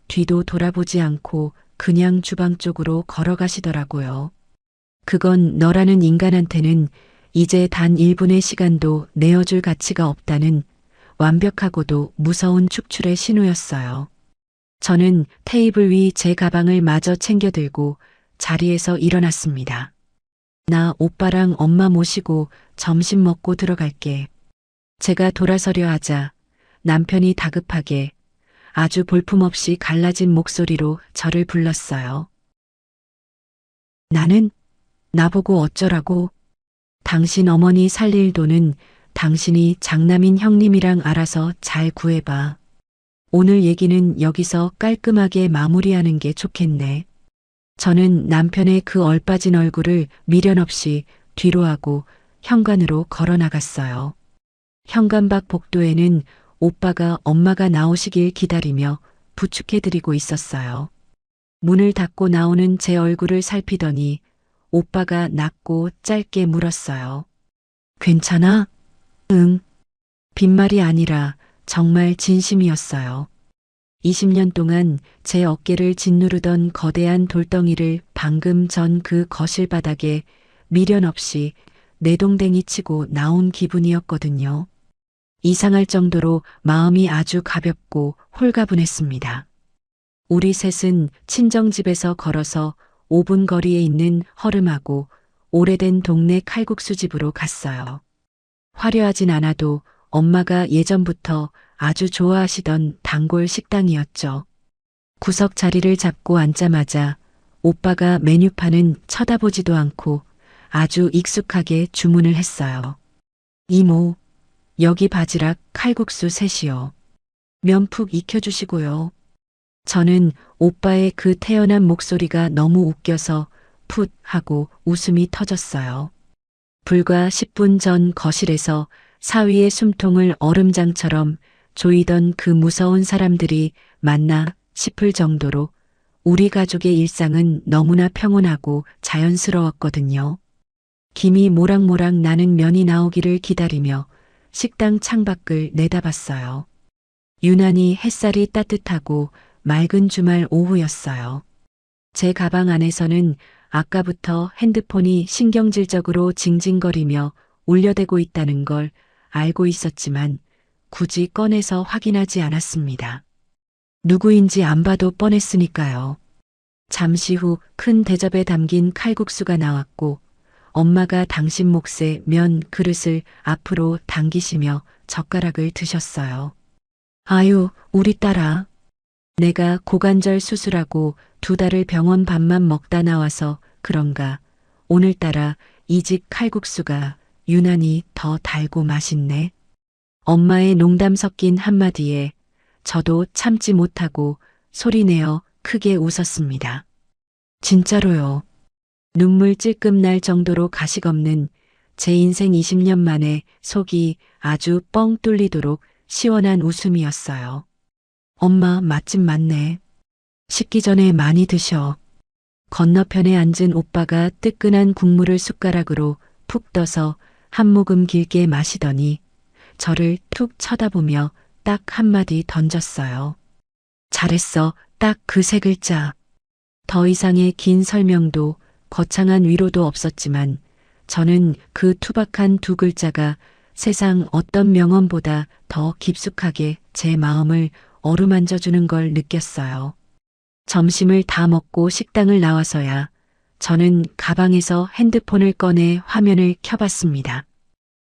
뒤도 돌아보지 않고 그냥 주방 쪽으로 걸어가시더라고요. 그건 너라는 인간한테는 이제 단 1분의 시간도 내어줄 가치가 없다는 완벽하고도 무서운 축출의 신호였어요. 저는 테이블 위 제 가방을 마저 챙겨들고 자리에서 일어났습니다. 나 오빠랑 엄마 모시고 점심 먹고 들어갈게. 제가 돌아서려 하자 남편이 다급하게 아주 볼품없이 갈라진 목소리로 저를 불렀어요. 나는 나보고 어쩌라고? 당신 어머니 살릴 돈은 당신이 장남인 형님이랑 알아서 잘 구해봐. 오늘 얘기는 여기서 깔끔하게 마무리하는 게 좋겠네. 저는 남편의 그 얼빠진 얼굴을 미련 없이 뒤로 하고 현관으로 걸어 나갔어요. 현관 밖 복도에는 오빠가 엄마가 나오시길 기다리며 부축해드리고 있었어요. 문을 닫고 나오는 제 얼굴을 살피더니 오빠가 낮고 짧게 물었어요. 괜찮아? 응. 빈말이 아니라 정말 진심이었어요. 20년 동안 제 어깨를 짓누르던 거대한 돌덩이를 방금 전 그 거실 바닥에 미련 없이 내동댕이 치고 나온 기분이었거든요. 이상할 정도로 마음이 아주 가볍고 홀가분했습니다. 우리 셋은 친정집에서 걸어서 5분 거리에 있는 허름하고 오래된 동네 칼국수집으로 갔어요. 화려하진 않아도 엄마가 예전부터 아주 좋아하시던 단골 식당이었죠. 구석 자리를 잡고 앉자마자 오빠가 메뉴판은 쳐다보지도 않고 아주 익숙하게 주문을 했어요. 이모, 여기 바지락 칼국수 셋이요. 면 푹 익혀주시고요. 저는 오빠의 그 태연한 목소리가 너무 웃겨서 풋 하고 웃음이 터졌어요. 불과 10분 전 거실에서 사위의 숨통을 얼음장처럼 조이던 그 무서운 사람들이 맞나 싶을 정도로 우리 가족의 일상은 너무나 평온하고 자연스러웠거든요. 김이 모락모락 나는 면이 나오기를 기다리며 식당 창밖을 내다봤어요. 유난히 햇살이 따뜻하고 맑은 주말 오후였어요. 제 가방 안에서는 아까부터 핸드폰이 신경질적으로 징징거리며 울려대고 있다는 걸 알고 있었지만 굳이 꺼내서 확인하지 않았습니다. 누구인지 안 봐도 뻔했으니까요. 잠시 후 큰 대접에 담긴 칼국수가 나왔고 엄마가 당신 몫의 면 그릇을 앞으로 당기시며 젓가락을 드셨어요. 아유, 우리 딸아. 내가 고관절 수술하고 2달을 병원 밥만 먹다 나와서 그런가 오늘따라 이 집 칼국수가 유난히 더 달고 맛있네. 엄마의 농담 섞인 한마디에 저도 참지 못하고 소리내어 크게 웃었습니다. 진짜로요. 눈물 찔끔 날 정도로 가식 없는 제 인생 20년 만에 속이 아주 뻥 뚫리도록 시원한 웃음이었어요. 엄마 맛집 맞네. 식기 전에 많이 드셔. 건너편에 앉은 오빠가 뜨끈한 국물을 숟가락으로 푹 떠서 한 모금 길게 마시더니 저를 툭 쳐다보며 딱 한마디 던졌어요. 잘했어, 딱 그 세 글자. 더 이상의 긴 설명도 거창한 위로도 없었지만 저는 그 투박한 두 글자가 세상 어떤 명언보다 더 깊숙하게 제 마음을 어루만져 주는 걸 느꼈어요. 점심을 다 먹고 식당을 나와서야 저는 가방에서 핸드폰을 꺼내 화면을 켜봤습니다.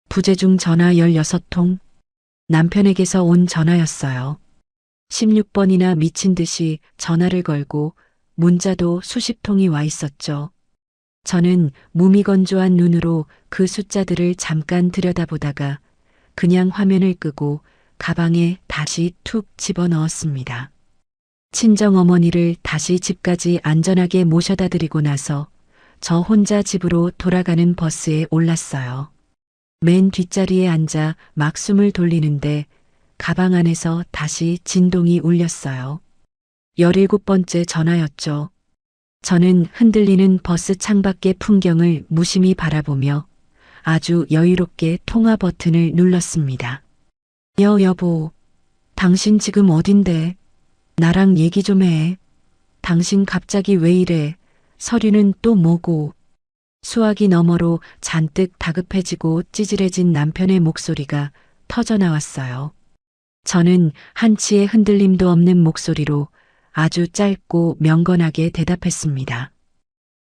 부재중 전화 16통. 남편에게서 온 전화였어요. 16번이나 미친 듯이 전화를 걸고 문자도 수십 통이 와 있었죠. 저는 무미건조한 눈으로 그 숫자들을 잠깐 들여다보다가 그냥 화면을 끄고 가방에 다시 툭 집어넣었습니다. 친정어머니를 다시 집까지 안전하게 모셔다 드리고 나서 저 혼자 집으로 돌아가는 버스에 올랐어요. 맨 뒷자리에 앉아 막 숨을 돌리는데 가방 안에서 다시 진동이 울렸어요. 17번째 전화였죠. 저는 흔들리는 버스 창밖의 풍경을 무심히 바라보며 아주 여유롭게 통화 버튼을 눌렀습니다. 여보, 당신 지금 어딘데? 나랑 얘기 좀 해. 당신 갑자기 왜 이래? 서류는 또 뭐고? 수화기 너머로 잔뜩 다급해지고 찌질해진 남편의 목소리가 터져나왔어요. 저는 한치의 흔들림도 없는 목소리로 아주 짧고 명건하게 대답했습니다.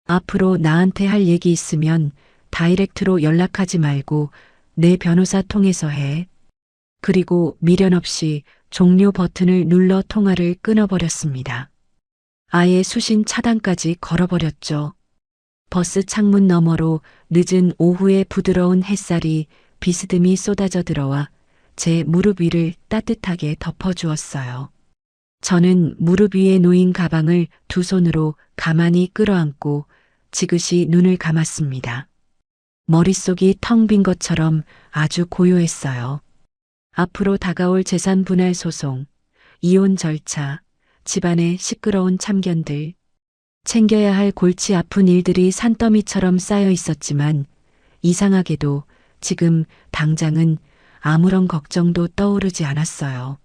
앞으로 나한테 할 얘기 있으면 다이렉트로 연락하지 말고 내 변호사 통해서 해. 그리고 미련 없이 종료 버튼을 눌러 통화를 끊어버렸습니다. 아예 수신 차단까지 걸어버렸죠. 버스 창문 너머로 늦은 오후의 부드러운 햇살이 비스듬히 쏟아져 들어와 제 무릎 위를 따뜻하게 덮어주었어요. 저는 무릎 위에 놓인 가방을 두 손으로 가만히 끌어안고 지그시 눈을 감았습니다. 머릿속이 텅 빈 것처럼 아주 고요했어요. 앞으로 다가올 재산 분할 소송, 이혼 절차, 집안의 시끄러운 참견들, 챙겨야 할 골치 아픈 일들이 산더미처럼 쌓여 있었지만 이상하게도 지금 당장은 아무런 걱정도 떠오르지 않았어요.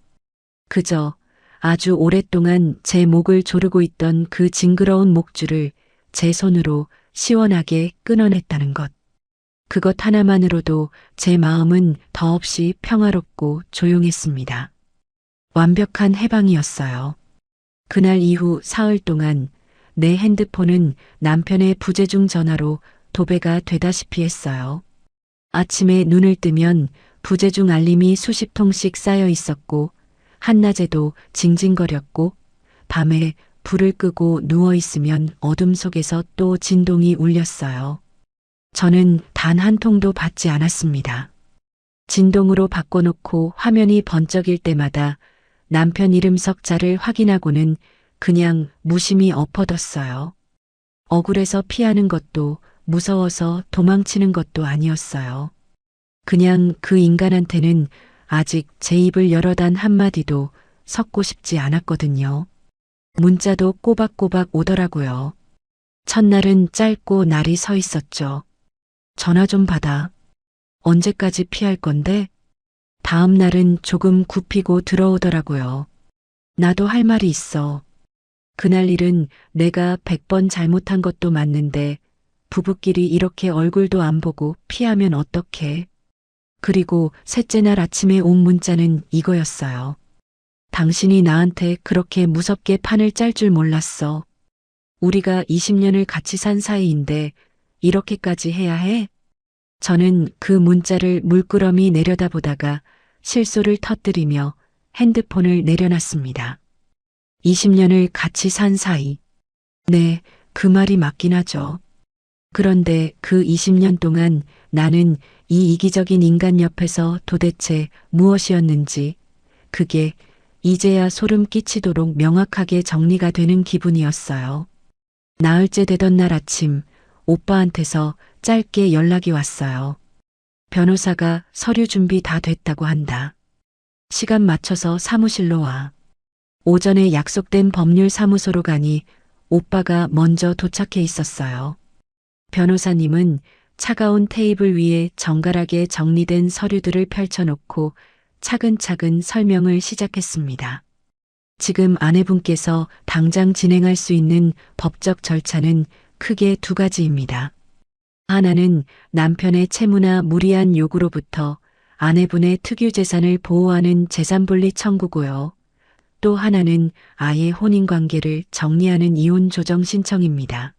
그저 아주 오랫동안 제 목을 조르고 있던 그 징그러운 목줄을 제 손으로 시원하게 끊어냈다는 것. 그것 하나만으로도 제 마음은 더없이 평화롭고 조용했습니다. 완벽한 해방이었어요. 그날 이후 사흘 동안 내 핸드폰은 남편의 부재중 전화로 도배가 되다시피 했어요. 아침에 눈을 뜨면 부재중 알림이 수십 통씩 쌓여 있었고 한낮에도 징징거렸고 밤에 불을 끄고 누워 있으면 어둠 속에서 또 진동이 울렸어요. 저는 단 한 통도 받지 않았습니다. 진동으로 바꿔놓고 화면이 번쩍일 때마다 남편 이름 석자를 확인하고는 그냥 무심히 엎어뒀어요. 억울해서 피하는 것도 무서워서 도망치는 것도 아니었어요. 그냥 그 인간한테는 아직 제 입을 열어 단 한마디도 섞고 싶지 않았거든요. 문자도 꼬박꼬박 오더라고요. 첫날은 짧고 날이 서 있었죠. 전화 좀 받아. 언제까지 피할 건데? 다음 날은 조금 굽히고 들어오더라고요. 나도 할 말이 있어. 그날 일은 내가 100번 잘못한 것도 맞는데 부부끼리 이렇게 얼굴도 안 보고 피하면 어떡해? 그리고 셋째 날 아침에 온 문자는 이거였어요. 당신이 나한테 그렇게 무섭게 판을 짤 줄 몰랐어. 우리가 20년을 같이 산 사이인데 이렇게까지 해야 해? 저는 그 문자를 물끄러미 내려다보다가 실소를 터뜨리며 핸드폰을 내려놨습니다. 20년을 같이 산 사이. 네, 그 말이 맞긴 하죠. 그런데 그 20년 동안 나는 이 이기적인 인간 옆에서 도대체 무엇이었는지 그게 이제야 소름 끼치도록 명확하게 정리가 되는 기분이었어요. 나흘째 되던 날 아침 오빠한테서 짧게 연락이 왔어요. 변호사가 서류 준비 다 됐다고 한다. 시간 맞춰서 사무실로 와. 오전에 약속된 법률사무소로 가니 오빠가 먼저 도착해 있었어요. 변호사님은 차가운 테이블 위에 정갈하게 정리된 서류들을 펼쳐놓고 차근차근 설명을 시작했습니다. 지금 아내분께서 당장 진행할 수 있는 법적 절차는 크게 두 가지입니다. 하나는 남편의 채무나 무리한 요구로부터 아내분의 특유 재산을 보호하는 재산분리 청구고요. 또 하나는 아예 혼인관계를 정리하는 이혼 조정 신청입니다.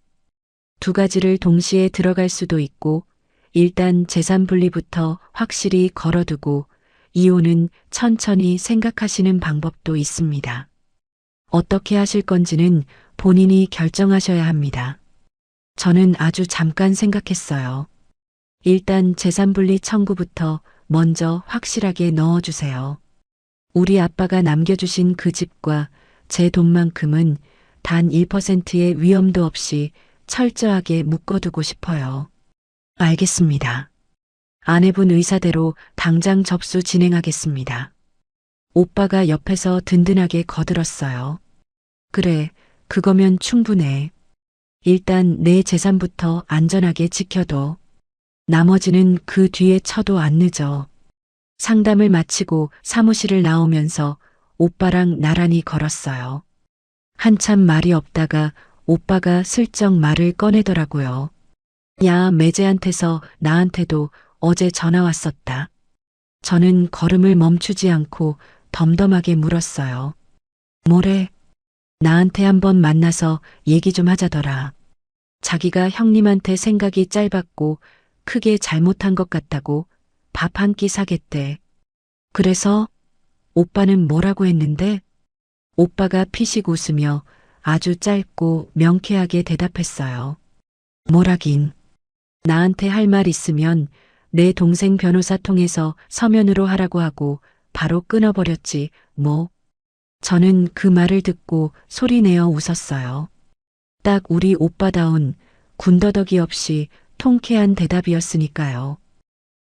두 가지를 동시에 들어갈 수도 있고 일단 재산분리부터 확실히 걸어두고 이혼은 천천히 생각하시는 방법도 있습니다. 어떻게 하실 건지는 본인이 결정하셔야 합니다. 저는 아주 잠깐 생각했어요. 일단 재산분리 청구부터 먼저 확실하게 넣어주세요. 우리 아빠가 남겨주신 그 집과 제 돈만큼은 단 1%의 위험도 없이 철저하게 묶어두고 싶어요. 알겠습니다. 아내분 의사대로 당장 접수 진행하겠습니다. 오빠가 옆에서 든든하게 거들었어요. 그래, 그거면 충분해. 일단 내 재산부터 안전하게 지켜둬. 나머지는 그 뒤에 쳐도 안 늦어. 상담을 마치고 사무실을 나오면서 오빠랑 나란히 걸었어요. 한참 말이 없다가 오빠가 슬쩍 말을 꺼내더라고요. 야, 매제한테서 나한테도 어제 전화 왔었다. 저는 걸음을 멈추지 않고 덤덤하게 물었어요. 뭐래? 나한테 한번 만나서 얘기 좀 하자더라. 자기가 형님한테 생각이 짧았고 크게 잘못한 것 같다고 밥 한 끼 사겠대. 그래서 오빠는 뭐라고 했는데? 오빠가 피식 웃으며 아주 짧고 명쾌하게 대답했어요. 뭐라긴. 나한테 할 말 있으면 내 동생 변호사 통해서 서면으로 하라고 하고 바로 끊어버렸지, 뭐. 저는 그 말을 듣고 소리내어 웃었어요. 딱 우리 오빠다운 군더더기 없이 통쾌한 대답이었으니까요.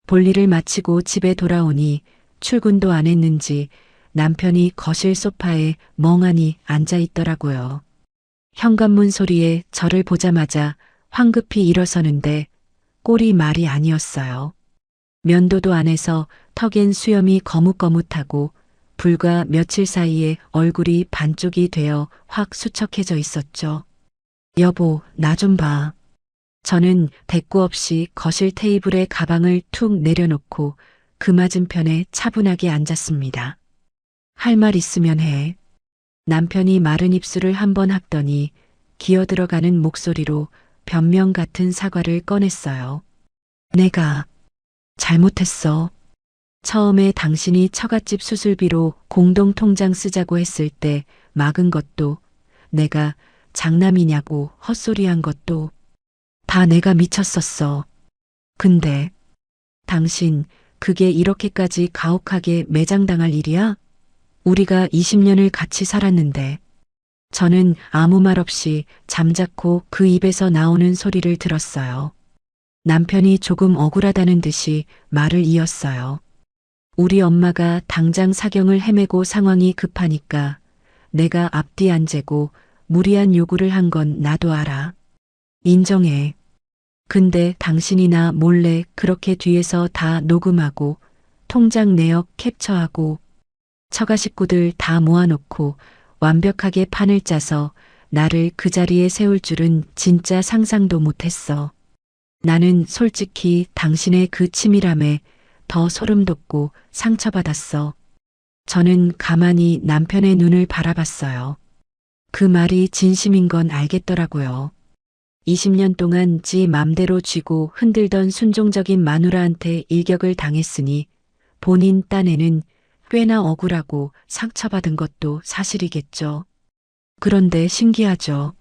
볼일을 마치고 집에 돌아오니 출근도 안 했는지 남편이 거실 소파에 멍하니 앉아 있더라고요. 현관문 소리에 저를 보자마자 황급히 일어서는데 꼴이 말이 아니었어요. 면도도 안 해서 턱엔 수염이 거뭇거뭇하고 불과 며칠 사이에 얼굴이 반쪽이 되어 확 수척해져 있었죠. 여보, 나 좀 봐. 저는 대꾸 없이 거실 테이블에 가방을 툭 내려놓고 그 맞은편에 차분하게 앉았습니다. 할 말 있으면 해. 남편이 마른 입술을 한번 합더니 기어들어가는 목소리로 변명 같은 사과를 꺼냈어요. 내가 잘못했어. 처음에 당신이 처갓집 수술비로 공동통장 쓰자고 했을 때 막은 것도, 내가 장남이냐고 헛소리한 것도 다 내가 미쳤었어. 근데 당신 그게 이렇게까지 가혹하게 매장당할 일이야? 우리가 20년을 같이 살았는데. 저는 아무 말 없이 잠자코 그 입에서 나오는 소리를 들었어요. 남편이 조금 억울하다는 듯이 말을 이었어요. 우리 엄마가 당장 사경을 헤매고 상황이 급하니까 내가 앞뒤 안 재고 무리한 요구를 한 건 나도 알아. 인정해. 근데 당신이나 몰래 그렇게 뒤에서 다 녹음하고 통장 내역 캡처하고 처가 식구들 다 모아놓고 완벽하게 판을 짜서 나를 그 자리에 세울 줄은 진짜 상상도 못했어. 나는 솔직히 당신의 그 치밀함에 더 소름 돋고 상처받았어. 저는 가만히 남편의 눈을 바라봤어요. 그 말이 진심인 건 알겠더라고요. 20년 동안 지 맘대로 쥐고 흔들던 순종적인 마누라한테 일격을 당했으니 본인 딴에는 꽤나 억울하고 상처받은 것도 사실이겠죠. 그런데 신기하죠.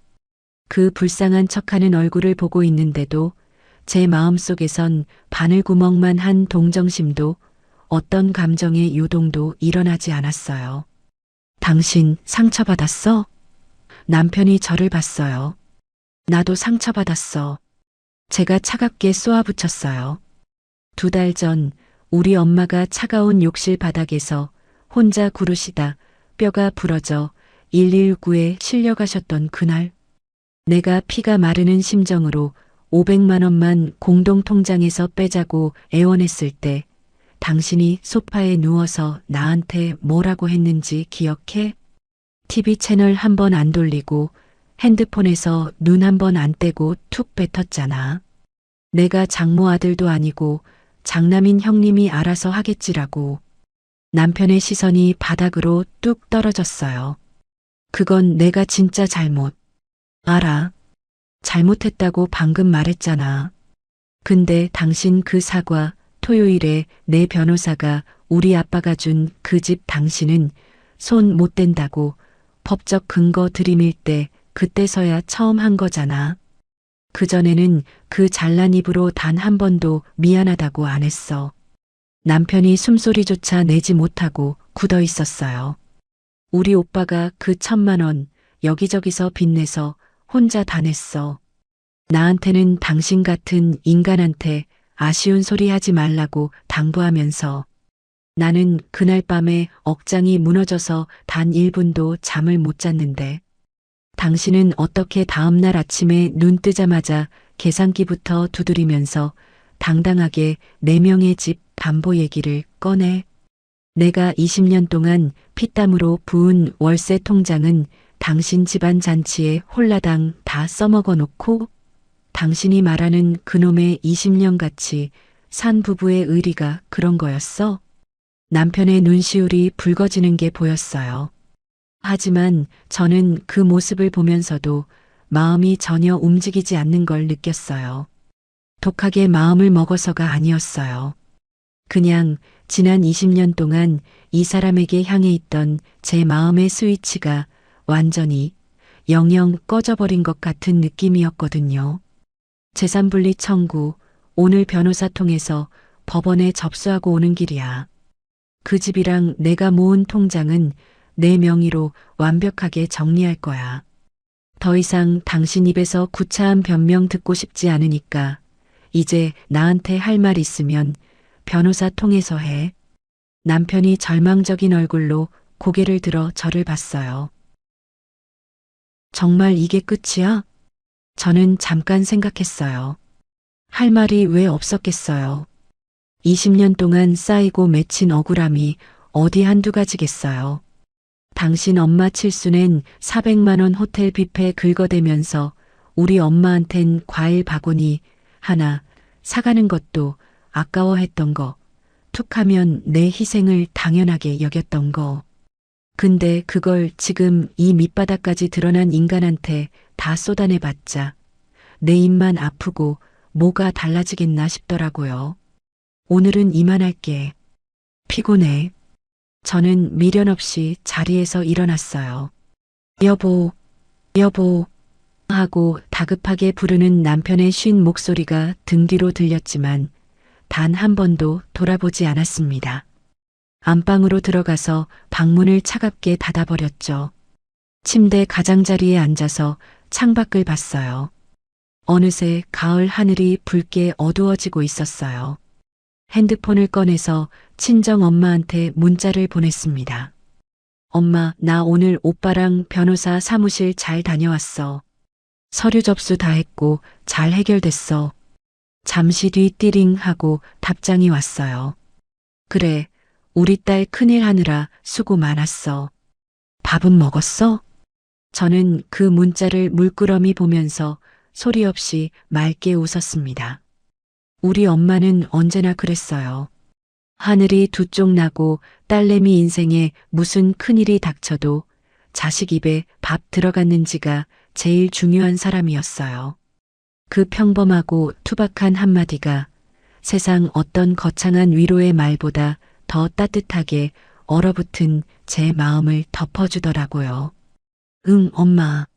그 불쌍한 척하는 얼굴을 보고 있는데도 제 마음속에선 바늘구멍만 한 동정심도 어떤 감정의 요동도 일어나지 않았어요. 당신 상처받았어? 남편이 저를 봤어요. 나도 상처받았어. 제가 차갑게 쏘아붙였어요. 2달 전 우리 엄마가 차가운 욕실 바닥에서 혼자 구르시다 뼈가 부러져 119에 실려가셨던 그날, 내가 피가 마르는 심정으로 500만 원만 공동통장에서 빼자고 애원했을 때 당신이 소파에 누워서 나한테 뭐라고 했는지 기억해? TV 채널 한 번 안 돌리고 핸드폰에서 눈 한 번 안 떼고 툭 뱉었잖아. 내가 장모 아들도 아니고 장남인 형님이 알아서 하겠지라고. 남편의 시선이 바닥으로 뚝 떨어졌어요. 그건 내가 진짜 잘못. 알아. 잘못했다고 방금 말했잖아. 근데 당신 그 사과 토요일에 내 변호사가 우리 아빠가 준 그 집 당신은 손 못 댄다고 법적 근거 들이밀 때 그때서야 처음 한 거잖아. 그전에는 그 잘난 입으로 단 한 번도 미안하다고 안 했어. 남편이 숨소리조차 내지 못하고 굳어 있었어요. 우리 오빠가 그 1,000만 원 여기저기서 빚내서 혼자 다 냈어. 나한테는 당신 같은 인간한테 아쉬운 소리 하지 말라고 당부하면서 나는 그날 밤에 억장이 무너져서 단 1분도 잠을 못 잤는데 당신은 어떻게 다음날 아침에 눈 뜨자마자 계산기부터 두드리면서 당당하게 4명의 집 담보 얘기를 꺼내. 내가 20년 동안 피땀으로 부은 월세 통장은 당신 집안 잔치에 홀라당 다 써먹어 놓고 당신이 말하는 그놈의 20년같이 산 부부의 의리가 그런 거였어? 남편의 눈시울이 붉어지는 게 보였어요. 하지만 저는 그 모습을 보면서도 마음이 전혀 움직이지 않는 걸 느꼈어요. 독하게 마음을 먹어서가 아니었어요. 그냥 지난 20년 동안 이 사람에게 향해 있던 제 마음의 스위치가 완전히 영영 꺼져버린 것 같은 느낌이었거든요. 재산분리 청구, 오늘 변호사 통해서 법원에 접수하고 오는 길이야. 그 집이랑 내가 모은 통장은 내 명의로 완벽하게 정리할 거야. 더 이상 당신 입에서 구차한 변명 듣고 싶지 않으니까 이제 나한테 할 말 있으면 변호사 통해서 해. 남편이 절망적인 얼굴로 고개를 들어 저를 봤어요. 정말 이게 끝이야? 저는 잠깐 생각했어요. 할 말이 왜 없었겠어요. 20년 동안 쌓이고 맺힌 억울함이 어디 한두 가지겠어요. 당신 엄마 칠순엔 400만 원 호텔 뷔페 긁어대면서 우리 엄마한텐 과일 바구니 하나 사가는 것도 아까워했던 거, 툭하면 내 희생을 당연하게 여겼던 거. 근데 그걸 지금 이 밑바닥까지 드러난 인간한테 다 쏟아내봤자 내 입만 아프고 뭐가 달라지겠나 싶더라고요. 오늘은 이만할게. 피곤해. 저는 미련 없이 자리에서 일어났어요. 여보, 여보 하고 다급하게 부르는 남편의 쉰 목소리가 등 뒤로 들렸지만 단 한 번도 돌아보지 않았습니다. 안방으로 들어가서 방문을 차갑게 닫아버렸죠. 침대 가장자리에 앉아서 창밖을 봤어요. 어느새 가을 하늘이 붉게 어두워지고 있었어요. 핸드폰을 꺼내서 친정 엄마한테 문자를 보냈습니다. 엄마, 나 오늘 오빠랑 변호사 사무실 잘 다녀왔어. 서류 접수 다 했고 잘 해결됐어. 잠시 뒤 띠링 하고 답장이 왔어요. 그래, 우리 딸 큰일 하느라 수고 많았어. 밥은 먹었어? 저는 그 문자를 물끄러미 보면서 소리 없이 맑게 웃었습니다. 우리 엄마는 언제나 그랬어요. 하늘이 두 쪽 나고 딸내미 인생에 무슨 큰일이 닥쳐도 자식 입에 밥 들어갔는지가 제일 중요한 사람이었어요. 그 평범하고 투박한 한마디가 세상 어떤 거창한 위로의 말보다 더 따뜻하게 얼어붙은 제 마음을 덮어주더라고요. 응, 엄마.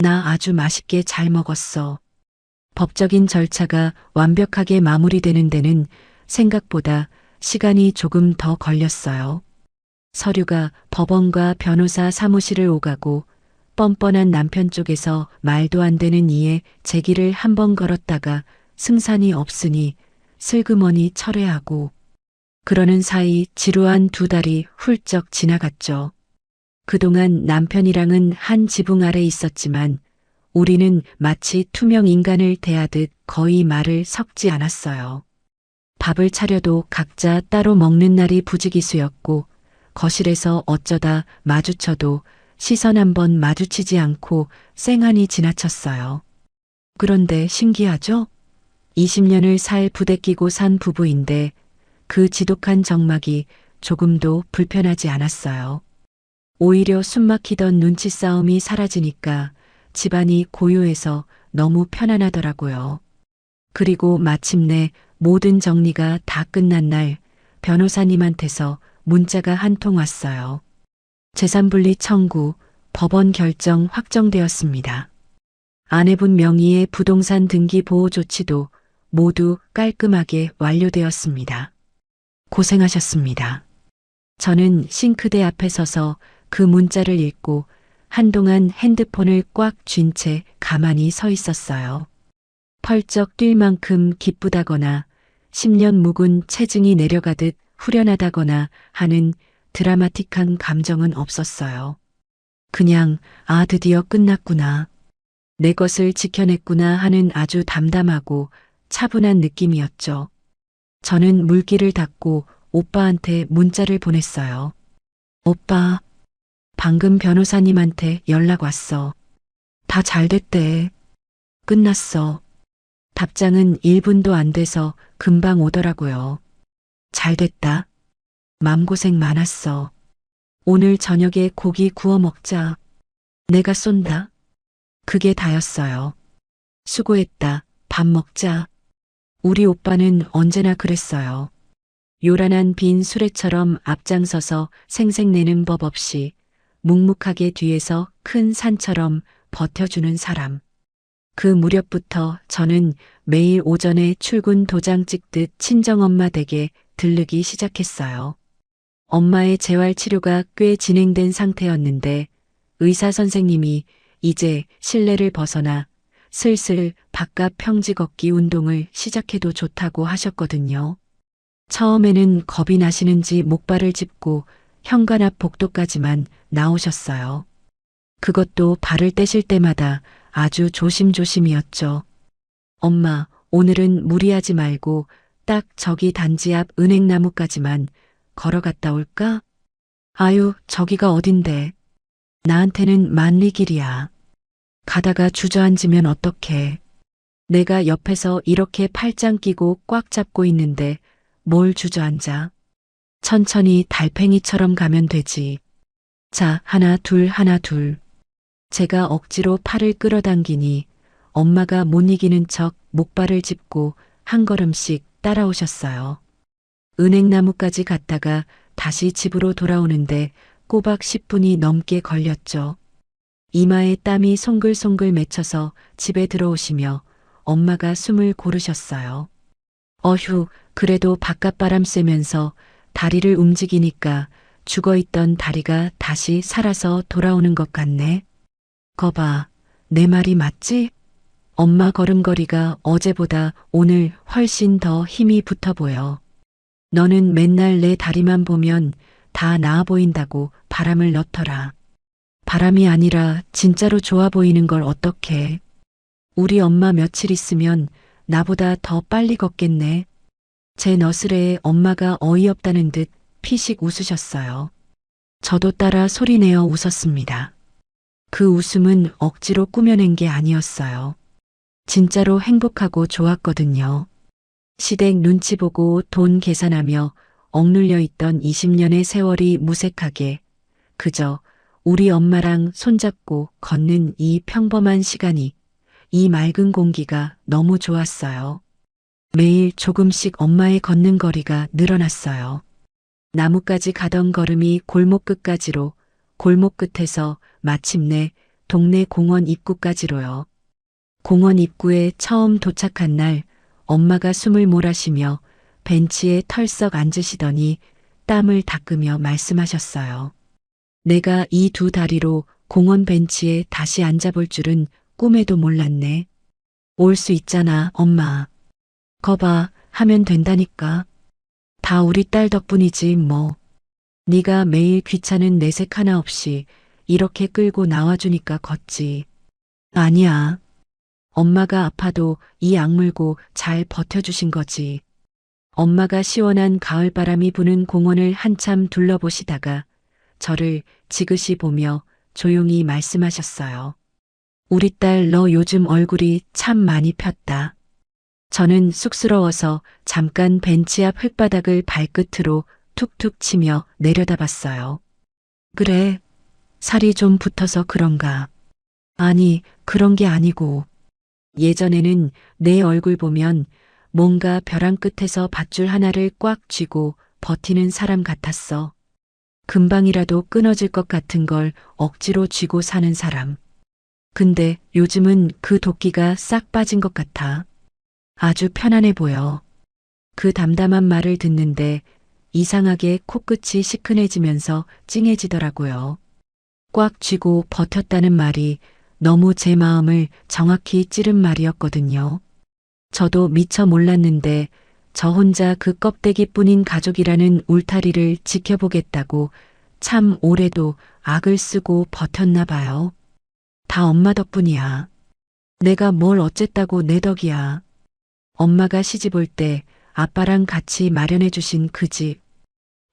나 아주 맛있게 잘 먹었어. 법적인 절차가 완벽하게 마무리되는 데는 생각보다 시간이 조금 더 걸렸어요. 서류가 법원과 변호사 사무실을 오가고 뻔뻔한 남편 쪽에서 말도 안 되는 이에 제기를 한 번 걸었다가 승산이 없으니 슬그머니 철회하고 그러는 사이 지루한 2달이 훌쩍 지나갔죠. 그동안 남편이랑은 한 지붕 아래 있었지만 우리는 마치 투명 인간을 대하듯 거의 말을 섞지 않았어요. 밥을 차려도 각자 따로 먹는 날이 부지기수였고 거실에서 어쩌다 마주쳐도 시선 한번 마주치지 않고 쌩하니 지나쳤어요. 그런데 신기하죠? 20년을 살 부대끼고 산 부부인데 그 지독한 정막이 조금도 불편하지 않았어요. 오히려 숨막히던 눈치 싸움이 사라지니까 집안이 고요해서 너무 편안하더라고요. 그리고 마침내 모든 정리가 다 끝난 날 변호사님한테서 문자가 한 통 왔어요. 재산분리 청구, 법원 결정 확정되었습니다. 아내분 명의의 부동산 등기 보호 조치도 모두 깔끔하게 완료되었습니다. 고생하셨습니다. 저는 싱크대 앞에 서서 그 문자를 읽고 한동안 핸드폰을 꽉 쥔 채 가만히 서 있었어요. 펄쩍 뛸 만큼 기쁘다거나 10년 묵은 체증이 내려가듯 후련하다거나 하는 드라마틱한 감정은 없었어요. 그냥 드디어 끝났구나. 내 것을 지켜냈구나 하는 아주 담담하고 차분한 느낌이었죠. 저는 물기를 닦고 오빠한테 문자를 보냈어요. 오빠, 방금 변호사님한테 연락 왔어. 다 잘 됐대. 끝났어. 답장은 1분도 안 돼서 금방 오더라고요. 잘 됐다. 맘고생 많았어. 오늘 저녁에 고기 구워 먹자. 내가 쏜다. 그게 다였어요. 수고했다. 밥 먹자. 우리 오빠는 언제나 그랬어요. 요란한 빈 수레처럼 앞장서서 생색내는 법 없이 묵묵하게 뒤에서 큰 산처럼 버텨주는 사람. 그 무렵부터 저는 매일 오전에 출근 도장 찍듯 친정엄마 댁에 들르기 시작했어요. 엄마의 재활치료가 꽤 진행된 상태였는데 의사 선생님이 이제 실내를 벗어나 슬슬 바깥 평지 걷기 운동을 시작해도 좋다고 하셨거든요. 처음에는 겁이 나시는지 목발을 짚고 현관 앞 복도까지만 나오셨어요. 그것도 발을 떼실 때마다 아주 조심조심이었죠. 엄마, 오늘은 무리하지 말고 딱 저기 단지 앞 은행나무까지만 걸어갔다 올까? 아유, 저기가 어딘데. 나한테는 만리길이야. 가다가 주저앉으면 어떡해. 내가 옆에서 이렇게 팔짱 끼고 꽉 잡고 있는데 뭘 주저앉아. 천천히 달팽이처럼 가면 되지. 자, 하나 둘 하나 둘. 제가 억지로 팔을 끌어당기니 엄마가 못 이기는 척 목발을 짚고 한 걸음씩 따라오셨어요. 은행나무까지 갔다가 다시 집으로 돌아오는데 꼬박 10분이 넘게 걸렸죠. 이마에 땀이 송글송글 맺혀서 집에 들어오시며 엄마가 숨을 고르셨어요. 어휴, 그래도 바깥바람 쐬면서 다리를 움직이니까 죽어있던 다리가 다시 살아서 돌아오는 것 같네. 거봐, 내 말이 맞지? 엄마 걸음걸이가 어제보다 오늘 훨씬 더 힘이 붙어 보여. 너는 맨날 내 다리만 보면 다 나아 보인다고 바람을 넣더라. 바람이 아니라 진짜로 좋아 보이는 걸 어떡해. 우리 엄마 며칠 있으면 나보다 더 빨리 걷겠네. 제 너스레에 엄마가 어이없다는 듯 피식 웃으셨어요. 저도 따라 소리내어 웃었습니다. 그 웃음은 억지로 꾸며낸 게 아니었어요. 진짜로 행복하고 좋았거든요. 시댁 눈치 보고 돈 계산하며 억눌려 있던 20년의 세월이 무색하게 그저 우리 엄마랑 손잡고 걷는 이 평범한 시간이, 이 맑은 공기가 너무 좋았어요. 매일 조금씩 엄마의 걷는 거리가 늘어났어요. 나무까지 가던 걸음이 골목 끝까지로, 골목 끝에서 마침내 동네 공원 입구까지로요. 공원 입구에 처음 도착한 날 엄마가 숨을 몰아쉬며 벤치에 털썩 앉으시더니 땀을 닦으며 말씀하셨어요. 내가 이 두 다리로 공원 벤치에 다시 앉아볼 줄은 꿈에도 몰랐네. 올 수 있잖아, 엄마. 거봐, 하면 된다니까. 다 우리 딸 덕분이지 뭐. 네가 매일 귀찮은 내색 하나 없이 이렇게 끌고 나와주니까 걷지. 아니야. 엄마가 아파도 이 악물고 잘 버텨주신 거지. 엄마가 시원한 가을바람이 부는 공원을 한참 둘러보시다가 저를 지그시 보며 조용히 말씀하셨어요. 우리 딸 너 요즘 얼굴이 참 많이 폈다. 저는 쑥스러워서 잠깐 벤치 앞 흙바닥을 발끝으로 툭툭 치며 내려다봤어요. 그래, 살이 좀 붙어서 그런가. 아니, 그런 게 아니고. 예전에는 내 얼굴 보면 뭔가 벼랑 끝에서 밧줄 하나를 꽉 쥐고 버티는 사람 같았어. 금방이라도 끊어질 것 같은 걸 억지로 쥐고 사는 사람. 근데 요즘은 그 도끼가 싹 빠진 것 같아. 아주 편안해 보여. 그 담담한 말을 듣는데 이상하게 코끝이 시큰해지면서 찡해지더라고요. 꽉 쥐고 버텼다는 말이 너무 제 마음을 정확히 찌른 말이었거든요. 저도 미처 몰랐는데 저 혼자 그 껍데기뿐인 가족이라는 울타리를 지켜보겠다고 참 오래도 악을 쓰고 버텼나 봐요. 다 엄마 덕분이야. 내가 뭘 어쨌다고 내 덕이야. 엄마가 시집 올 때 아빠랑 같이 마련해 주신 그 집.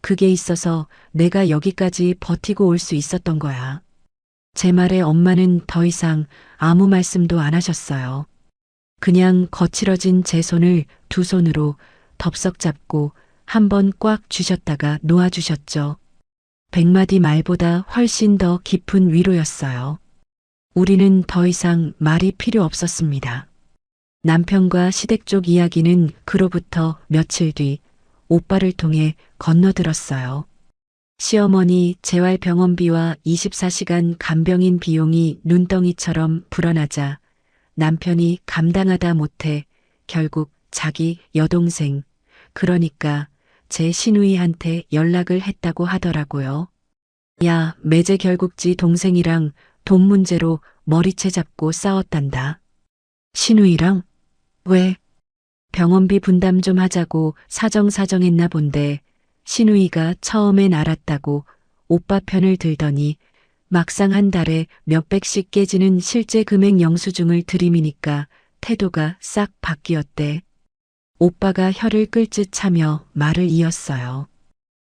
그게 있어서 내가 여기까지 버티고 올 수 있었던 거야. 제 말에 엄마는 더 이상 아무 말씀도 안 하셨어요. 그냥 거칠어진 제 손을 두 손으로 덥석 잡고 한 번 꽉 쥐셨다가 놓아주셨죠. 100마디 말보다 훨씬 더 깊은 위로였어요. 우리는 더 이상 말이 필요 없었습니다. 남편과 시댁 쪽 이야기는 그로부터 며칠 뒤 오빠를 통해 건너들었어요. 시어머니 재활 병원비와 24시간 간병인 비용이 눈덩이처럼 불어나자 남편이 감당하다 못해 결국 자기 여동생, 그러니까 제 시누이한테 연락을 했다고 하더라고요. 야, 매제 결국지 동생이랑 돈 문제로 머리채 잡고 싸웠단다. 시누이랑? 왜? 병원비 분담 좀 하자고 사정사정했나 본데 시누이가 처음엔 알았다고 오빠 편을 들더니 막상 한 달에 몇백씩 깨지는 실제 금액 영수증을 들이미니까 태도가 싹 바뀌었대. 오빠가 혀를 끌짓 차며 말을 이었어요.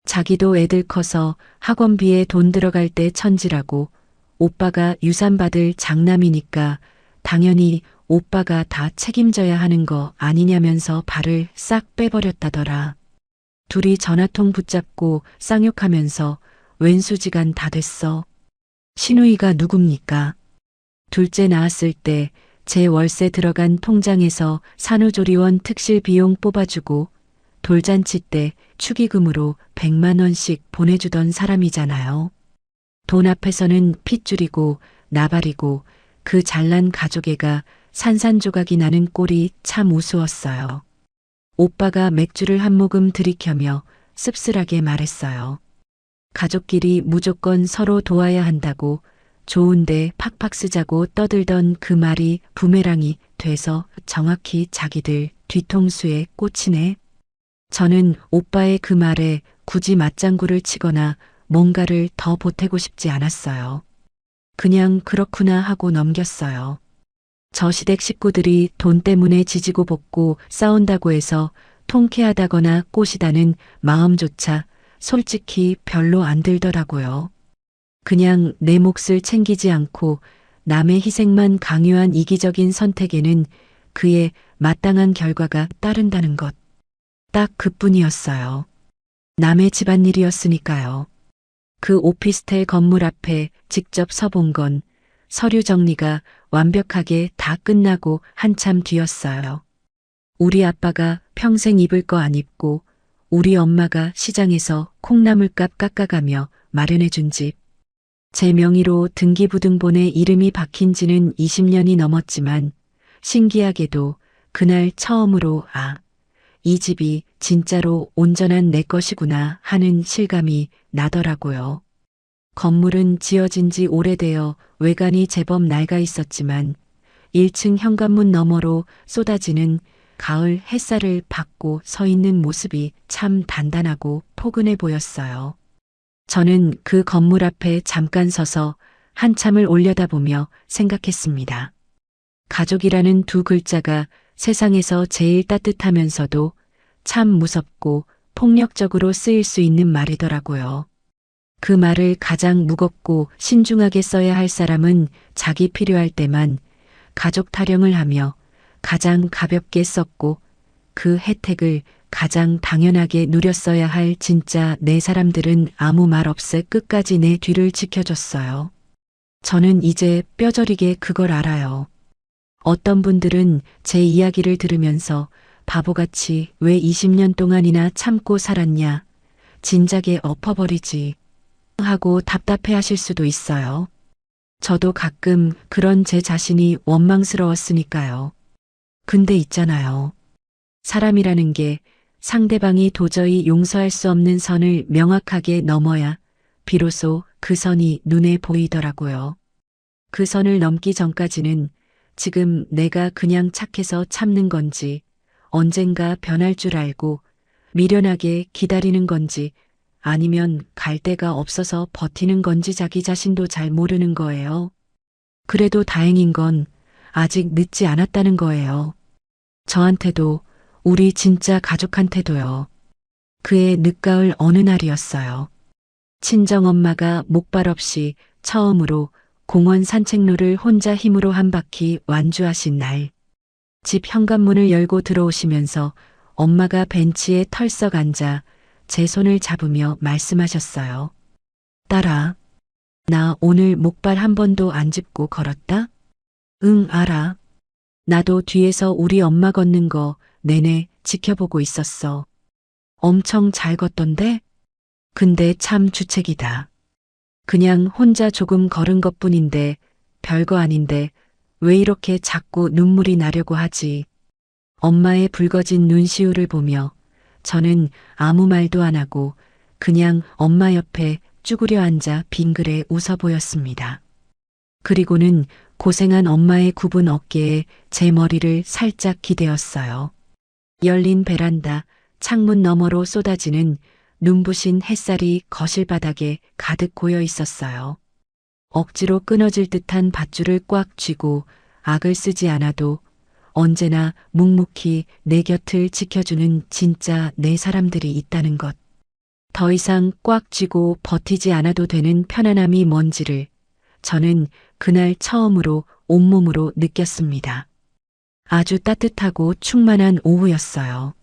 자기도 애들 커서 학원비에 돈 들어갈 때 천지라고 오빠가 유산 받을 장남이니까 당연히 오빠가 다 책임져야 하는 거 아니냐면서 발을 싹 빼버렸다더라. 둘이 전화통 붙잡고 쌍욕하면서 왼수지간 다 됐어. 시누이가 누굽니까? 둘째 낳았을 때 제 월세 들어간 통장에서 산후조리원 특실 비용 뽑아주고 돌잔치 때 축의금으로 100만 원씩 보내주던 사람이잖아요. 돈 앞에서는 핏줄이고 나발이고 그 잘난 가족애가 산산조각이 나는 꼴이 참 우스웠어요. 오빠가 맥주를 한 모금 들이켜며 씁쓸하게 말했어요. 가족끼리 무조건 서로 도와야 한다고 좋은데 팍팍 쓰자고 떠들던 그 말이 부메랑이 돼서 정확히 자기들 뒤통수에 꽂히네. 저는 오빠의 그 말에 굳이 맞장구를 치거나 뭔가를 더 보태고 싶지 않았어요. 그냥 그렇구나 하고 넘겼어요. 저 시댁 식구들이 돈 때문에 지지고 볶고 싸운다고 해서 통쾌하다거나 꼬시다는 마음조차 솔직히 별로 안 들더라고요. 그냥 내 몫을 챙기지 않고 남의 희생만 강요한 이기적인 선택에는 그의 마땅한 결과가 따른다는 것. 딱 그뿐이었어요. 남의 집안일이었으니까요. 그 오피스텔 건물 앞에 직접 서본 건 서류 정리가 완벽하게 다 끝나고 한참 뒤였어요. 우리 아빠가 평생 입을 거 안 입고 우리 엄마가 시장에서 콩나물값 깎아가며 마련해준 집. 제 명의로 등기부등본에 이름이 박힌 지는 20년이 넘었지만 신기하게도 그날 처음으로 이 집이 진짜로 온전한 내 것이구나 하는 실감이 나더라고요. 건물은 지어진 지 오래되어 외관이 제법 낡아 있었지만 1층 현관문 너머로 쏟아지는 가을 햇살을 받고 서 있는 모습이 참 단단하고 포근해 보였어요. 저는 그 건물 앞에 잠깐 서서 한참을 올려다보며 생각했습니다. 가족이라는 두 글자가 세상에서 제일 따뜻하면서도 참 무섭고 폭력적으로 쓰일 수 있는 말이더라고요. 그 말을 가장 무겁고 신중하게 써야 할 사람은 자기 필요할 때만 가족 타령을 하며 가장 가볍게 썼고 그 혜택을 가장 당연하게 누렸어야 할 진짜 내 사람들은 아무 말 없이 끝까지 내 뒤를 지켜줬어요. 저는 이제 뼈저리게 그걸 알아요. 어떤 분들은 제 이야기를 들으면서 바보같이 왜 20년 동안이나 참고 살았냐, 진작에 엎어버리지 하고 답답해 하실 수도 있어요. 저도 가끔 그런 제 자신이 원망스러웠으니까요. 근데 있잖아요. 사람이라는 게 상대방이 도저히 용서할 수 없는 선을 명확하게 넘어야 비로소 그 선이 눈에 보이더라고요. 그 선을 넘기 전까지는 지금 내가 그냥 착해서 참는 건지 언젠가 변할 줄 알고 미련하게 기다리는 건지 아니면 갈 데가 없어서 버티는 건지 자기 자신도 잘 모르는 거예요. 그래도 다행인 건 아직 늦지 않았다는 거예요. 저한테도 우리 진짜 가족한테도요. 그해 늦가을 어느 날이었어요. 친정엄마가 목발 없이 처음으로 공원 산책로를 혼자 힘으로 한 바퀴 완주하신 날. 집 현관문을 열고 들어오시면서 엄마가 벤치에 털썩 앉아 제 손을 잡으며 말씀하셨어요. 딸아, 나 오늘 목발 한 번도 안 짚고 걸었다? 응, 알아. 나도 뒤에서 우리 엄마 걷는 거 내내 지켜보고 있었어. 엄청 잘 걷던데? 근데 참 주책이다. 그냥 혼자 조금 걸은 것뿐인데 별거 아닌데 왜 이렇게 자꾸 눈물이 나려고 하지? 엄마의 붉어진 눈시울을 보며 저는 아무 말도 안 하고 그냥 엄마 옆에 쭈그려 앉아 빙그레 웃어 보였습니다. 그리고는 고생한 엄마의 굽은 어깨에 제 머리를 살짝 기대었어요. 열린 베란다, 창문 너머로 쏟아지는 눈부신 햇살이 거실 바닥에 가득 고여 있었어요. 억지로 끊어질 듯한 밧줄을 꽉 쥐고 악을 쓰지 않아도 언제나 묵묵히 내 곁을 지켜주는 진짜 내 사람들이 있다는 것. 더 이상 꽉 쥐고 버티지 않아도 되는 편안함이 뭔지를 저는 그날 처음으로 온몸으로 느꼈습니다. 아주 따뜻하고 충만한 오후였어요.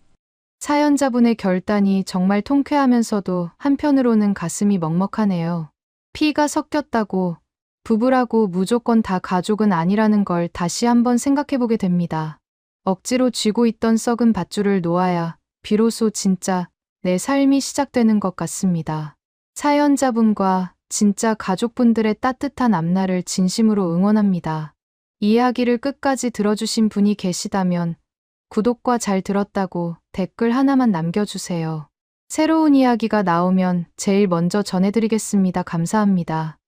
사연자분의 결단이 정말 통쾌하면서도 한편으로는 가슴이 먹먹하네요. 피가 섞였다고 부부라고 무조건 다 가족은 아니라는 걸 다시 한번 생각해보게 됩니다. 억지로 쥐고 있던 썩은 밧줄을 놓아야 비로소 진짜 내 삶이 시작되는 것 같습니다. 사연자분과 진짜 가족분들의 따뜻한 앞날을 진심으로 응원합니다. 이야기를 끝까지 들어주신 분이 계시다면 구독과 잘 들었다고 댓글 하나만 남겨주세요. 새로운 이야기가 나오면 제일 먼저 전해드리겠습니다. 감사합니다.